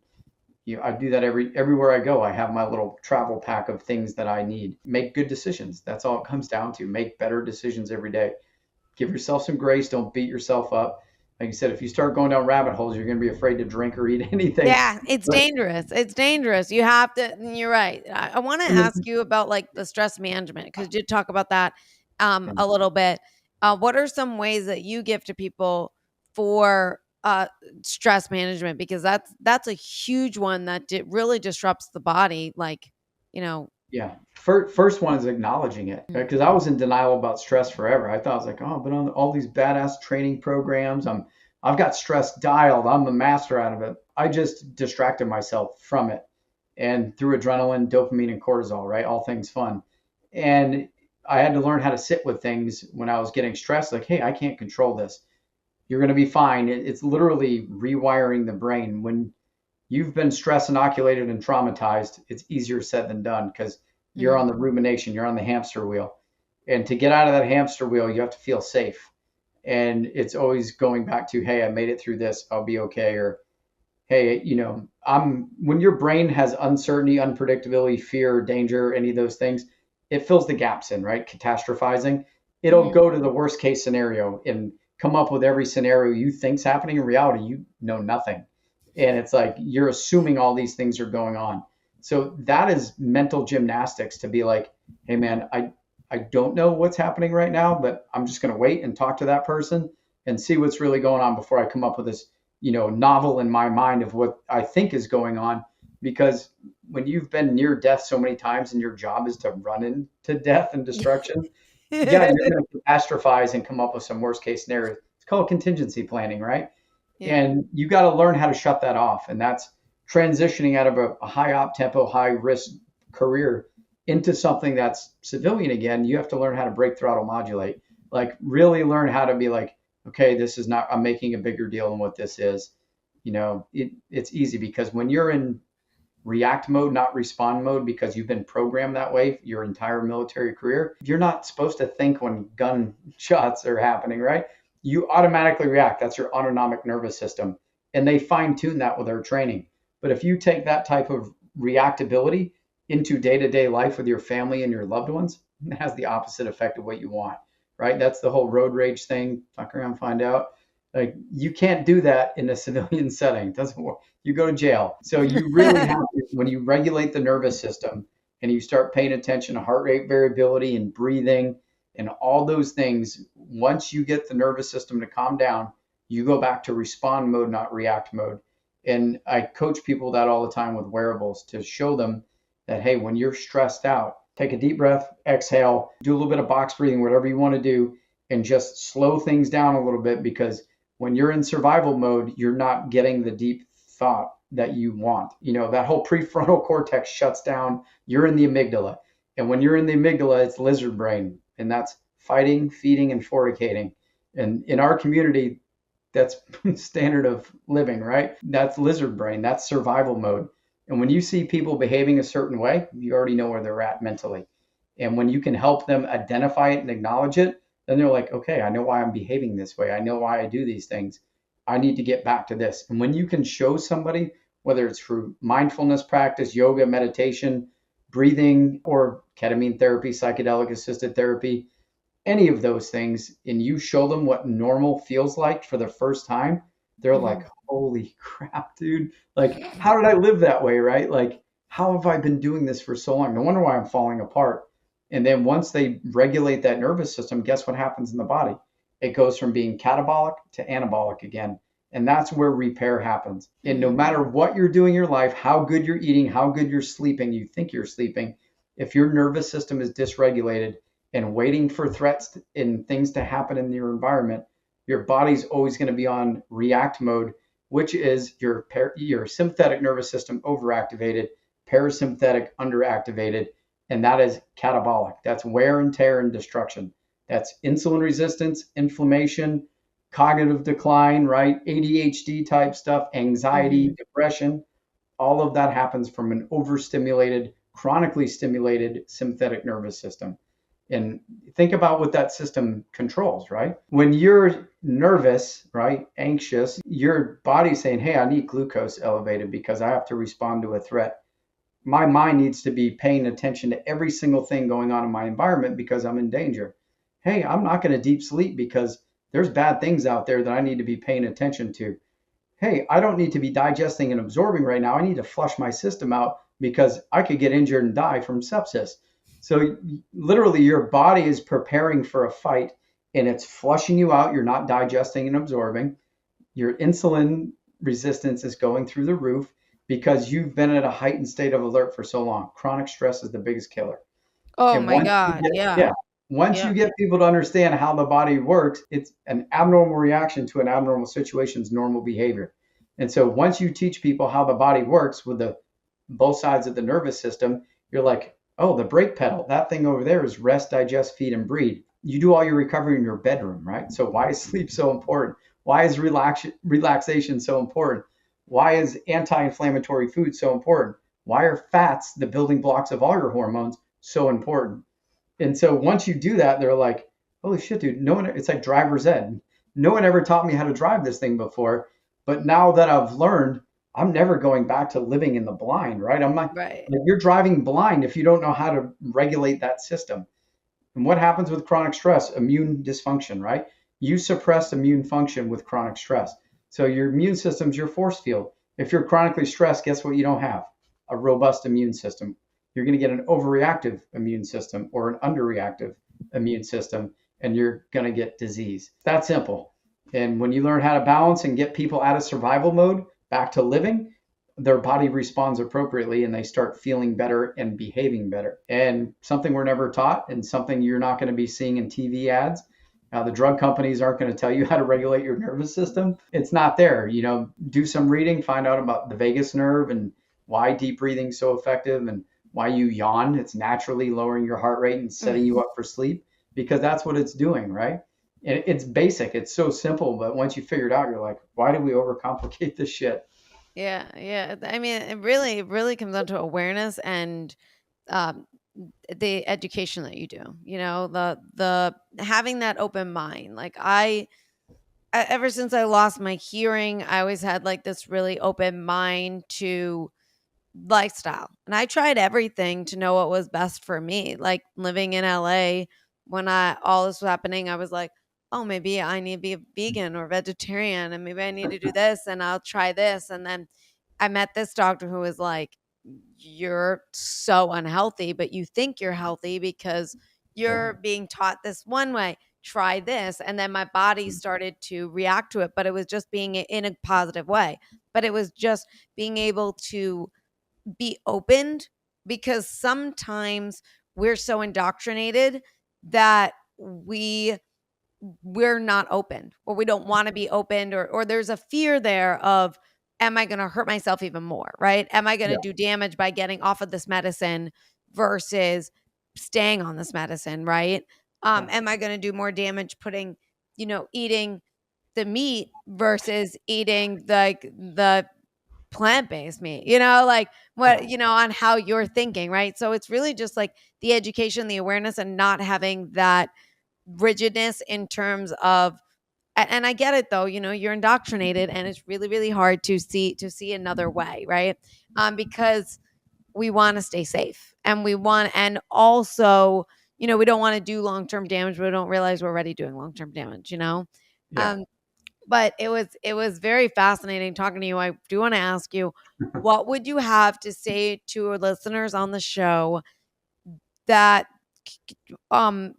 I do that everywhere I go. I have my little travel pack of things that I need. Make good decisions. That's all it comes down to. Make better decisions every day. Give yourself some grace. Don't beat yourself up. Like you said, if you start going down rabbit holes, you're going to be afraid to drink or eat anything. Yeah, it's But dangerous. It's dangerous. You have to, you're right. I want to and ask then, you about like the stress management because you did talk about that a little bit. What are some ways that you give to people for stress management? Because that's a huge one that really disrupts the body. Like, you know, yeah, first one is acknowledging it, mm, because I was in denial about stress forever. I thought I was like, oh, but on all these badass training programs, I've got stress dialed. I'm the master out of it. I just distracted myself from it, and through adrenaline, dopamine, and cortisol, right? All things fun. And I had to learn how to sit with things when I was getting stressed. Like, hey, I can't control this. You're going to be fine. It's literally rewiring the brain. When you've been stress inoculated and traumatized, it's easier said than done because you're mhm. on the rumination, you're on the hamster wheel. And to get out of that hamster wheel, you have to feel safe. And it's always going back to, hey, I made it through this, I'll be okay. Or, hey, when your brain has uncertainty, unpredictability, fear, danger, any of those things, it fills the gaps in, right? Catastrophizing. It'll Mhm. go to the worst case scenario and come up with every scenario you think's happening. In reality, you know nothing. And it's like you're assuming all these things are going on. So that is mental gymnastics to be like, hey man, I don't know what's happening right now, but I'm just gonna wait and talk to that person and see what's really going on before I come up with this, novel in my mind of what I think is going on. because when you've been near death so many times and your job is to run into death and destruction, yeah, you're going to catastrophize and come up with some worst case scenarios. It's called contingency planning, right? Yeah. And you got to learn how to shut that off. And that's transitioning out of a high op tempo, high risk career into something that's civilian again. You have to learn how to break throttle modulate, like really learn how to be like, okay, this is not, I'm making a bigger deal than what this is. It's easy because when you're in react mode, not respond mode, because you've been programmed that way your entire military career. You're not supposed to think when gun shots are happening, right? You automatically react. That's your autonomic nervous system. And they fine tune that with their training. But if you take that type of reactability into day to day life with your family and your loved ones, it has the opposite effect of what you want, right? That's the whole road rage thing. Fuck around, find out. Like you can't do that in a civilian setting. It doesn't work. You go to jail. So you really have to, when you regulate the nervous system and you start paying attention to heart rate variability and breathing and all those things, once you get the nervous system to calm down, you go back to respond mode, not react mode. And I coach people that all the time with wearables to show them that, hey, when you're stressed out, take a deep breath, exhale, do a little bit of box breathing, whatever you want to do, and just slow things down a little bit, because when you're in survival mode, you're not getting the deep thought that you want. That whole prefrontal cortex shuts down. You're in the amygdala. And when you're in the amygdala, it's lizard brain. And that's fighting, feeding, and fornicating. And in our community, that's standard of living, right? That's lizard brain. That's survival mode. And when you see people behaving a certain way, you already know where they're at mentally. And when you can help them identify it and acknowledge it, then they're like, okay, I know why I'm behaving this way. I know why I do these things. I need to get back to this. And when you can show somebody, whether it's through mindfulness practice, yoga, meditation, breathing, or ketamine therapy, psychedelic assisted therapy, any of those things, and you show them what normal feels like for the first time, they're like, holy crap, dude. Like, how did I live that way, right? Like, how have I been doing this for so long? No wonder why I'm falling apart. And then once they regulate that nervous system, guess what happens in the body? It goes from being catabolic to anabolic again. And that's where repair happens. And no matter what you're doing in your life, how good you're eating, how good you're sleeping, you think you're sleeping, if your nervous system is dysregulated and waiting for threats and things to happen in your environment, your body's always going to be on react mode, which is your sympathetic nervous system overactivated, parasympathetic underactivated, and that is catabolic. That's wear and tear and destruction. That's insulin resistance, inflammation, cognitive decline, right? ADHD type stuff, anxiety, depression. All of that happens from an overstimulated, chronically stimulated sympathetic nervous system. And think about what that system controls, right? When you're nervous, right, anxious, your body's saying, hey, I need glucose elevated because I have to respond to a threat. My mind needs to be paying attention to every single thing going on in my environment because I'm in danger. Hey, I'm not going to deep sleep because there's bad things out there that I need to be paying attention to. Hey, I don't need to be digesting and absorbing right now. I need to flush my system out because I could get injured and die from sepsis. So literally your body is preparing for a fight and it's flushing you out. You're not digesting and absorbing. Your insulin resistance is going through the roof because you've been at a heightened state of alert for so long. Chronic stress is the biggest killer. Oh And my God. Yeah. once you get people to understand how the body works, it's an abnormal reaction to an abnormal situation's normal behavior. And so once you teach people how the body works with both sides of the nervous system, you're like, oh, the brake pedal, that thing over there is rest, digest, feed, and breathe. You do all your recovery in your bedroom, right? So why is sleep so important? Why is relaxation so important? Why is anti-inflammatory food so important? Why are fats, the building blocks of all your hormones, so important? And so once you do that, they're like, holy shit, dude, it's like driver's ed. No one ever taught me how to drive this thing before. But now that I've learned, I'm never going back to living in the blind, right? I'm not, Right. you're driving blind if you don't know how to regulate that system. And what happens with chronic stress? Immune dysfunction, right? You suppress immune function with chronic stress. So your immune system's your force field. If you're chronically stressed, guess what you don't have? A robust immune system. You're going to get an overreactive immune system or an underreactive immune system, and you're going to get disease. It's that simple. And when you learn how to balance and get people out of survival mode back to living, their body responds appropriately and they start feeling better and behaving better. And something we're never taught, and something you're not going to be seeing in TV ads. The drug companies aren't going to tell you how to regulate your nervous system. It's not there. Do some reading, find out about the vagus nerve and why deep breathing is so effective and why you yawn. It's naturally lowering your heart rate and setting you up for sleep because that's what it's doing, right? And it's basic. It's so simple, but once you figure it out, you're like, why do we overcomplicate this shit? Yeah, yeah. I mean, it really comes down to awareness and um, the education that you do. The having that open mind. Like ever since I lost my hearing, I always had like this really open mind to lifestyle. And I tried everything to know what was best for me. Like living in LA when I all this was happening, I was like, "Oh, maybe I need to be a vegan or vegetarian and maybe I need to do this and I'll try this." And then I met this doctor who was like, "You're so unhealthy, but you think you're healthy because you're being taught this one way. Try this." And then my body started to react to it, but it was just being in a positive way. But it was just being able to be opened because sometimes we're so indoctrinated that we're not opened or we don't want to be opened or there's a fear there of, am I going to hurt myself even more, right? Am I going to Yeah. do damage by getting off of this medicine versus staying on this medicine, right? Yeah. Am I going to do more damage putting, eating the meat versus eating like the plant-based meat, like Yeah. what, on how you're thinking, right? So it's really just like the education, the awareness, and not having that rigidness in terms of, and I get it though, you're indoctrinated and it's really, really hard to see another way, right? Because we want to stay safe and and also, we don't want to do long-term damage, but we don't realize we're already doing long-term damage. Yeah. Um, but it was very fascinating talking to you. I do want to ask you, what would you have to say to our listeners on the show that um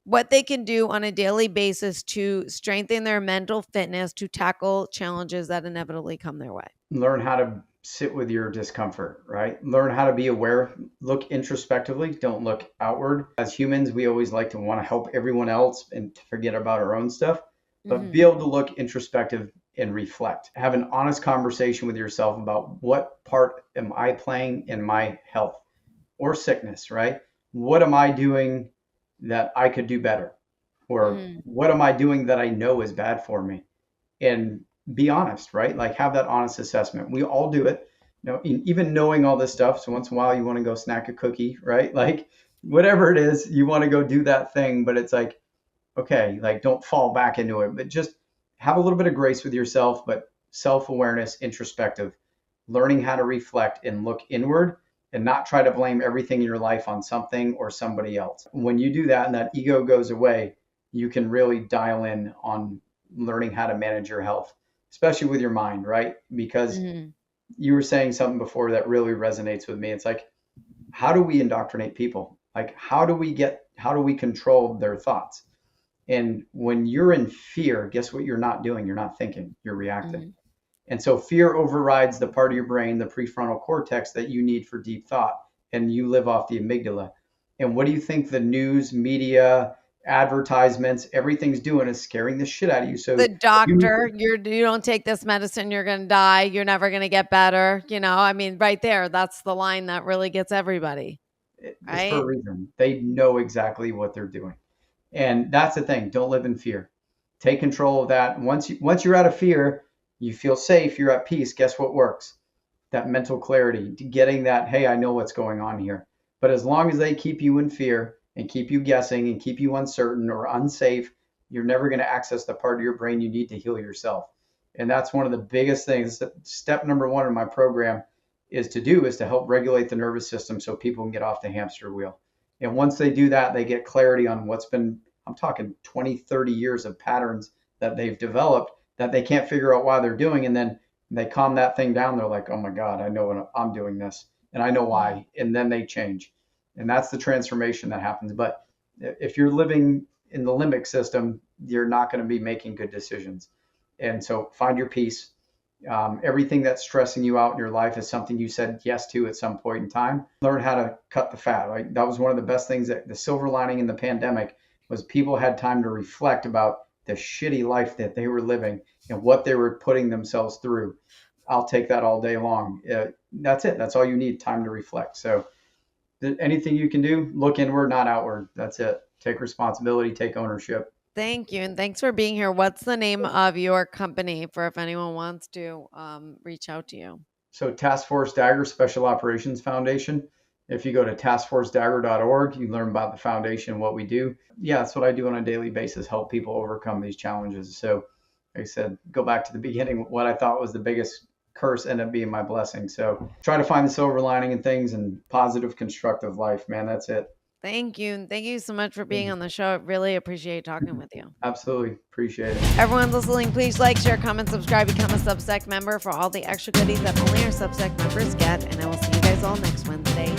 what they can do on a daily basis to strengthen their mental fitness to tackle challenges that inevitably come their way? Learn how to sit with your discomfort, right? Learn how to be aware, look introspectively, don't look outward. As humans, we always like to want to help everyone else and to forget about our own stuff, but be Mhm. able to look introspective and reflect. Have an honest conversation with yourself about what part am I playing in my health or sickness, right? What am I doing that I could do better? Or Mhm. what am I doing that I know is bad for me? And be honest, right? Like have that honest assessment. We all do it. Even knowing all this stuff. So once in a while you want to go snack a cookie, right? Like whatever it is, you want to go do that thing, but it's like, okay, like don't fall back into it, but just have a little bit of grace with yourself, but self-awareness, introspective, learning how to reflect and look inward and not try to blame everything in your life on something or somebody else. When you do that and that ego goes away, you can really dial in on learning how to manage your health, especially with your mind, right? Because Mhm. you were saying something before that really resonates with me. It's like, how do we indoctrinate people? Like, how do we control their thoughts? And when you're in fear, guess what you're not doing? You're not thinking, you're reacting. Mhm. And so fear overrides the part of your brain, the prefrontal cortex that you need for deep thought, and you live off the amygdala. And what do you think the news, media, advertisements, everything's doing is scaring the shit out of you. The So you doctor, you don't take this medicine, you're going to die, you're never going to get better, I mean, right there, that's the line that really gets everybody, it's for a right? reason. They know exactly what they're doing. And that's the thing. Don't live in fear. Take control of that. Once you're out of fear, you feel safe, you're at peace. Guess what works? That mental clarity, getting that, hey, I know what's going on here. But as long as they keep you in fear and keep you guessing and keep you uncertain or unsafe, you're never going to access the part of your brain you need to heal yourself. And that's one of the biggest things. Step number one in my program is to help regulate the nervous system so people can get off the hamster wheel. And once they do that, they get clarity on what's been, I'm talking 20, 30 years of patterns that they've developed that they can't figure out why they're doing. And then they calm that thing down. They're like, oh my God, I know what I'm doing this and I know Mhm. why. And then they change. And that's the transformation that happens. But if you're living in the limbic system, you're not going to be making good decisions. And so find your peace, Everything that's stressing you out in your life is something you said yes to at some point in time. Learn how to cut the fat. Right? That was one of the best things, that the silver lining in the pandemic was people had time to reflect about the shitty life that they were living and what they were putting themselves through. I'll take that all day long. That's it. That's all you need, time to reflect. So anything you can do, look inward, not outward. That's it. Take responsibility, take ownership. Thank you. And thanks for being here. What's the name of your company for if anyone wants to reach out to you? So Task Force Dagger Special Operations Foundation. If you go to taskforcedagger.org, you learn about the foundation, what we do. Yeah, that's what I do on a daily basis, help people overcome these challenges. So like I said, go back to the beginning, what I thought was the biggest curse ended up being my blessing. So try to find the silver lining in things and positive, constructive life, man. That's it. Thank you. And thank you so much for being on the show. I really appreciate talking with you. Absolutely. Appreciate it. Everyone listening, please like, share, comment, subscribe, become a Substack member for all the extra goodies that only our Substack members get. And I will see you guys all next Wednesday.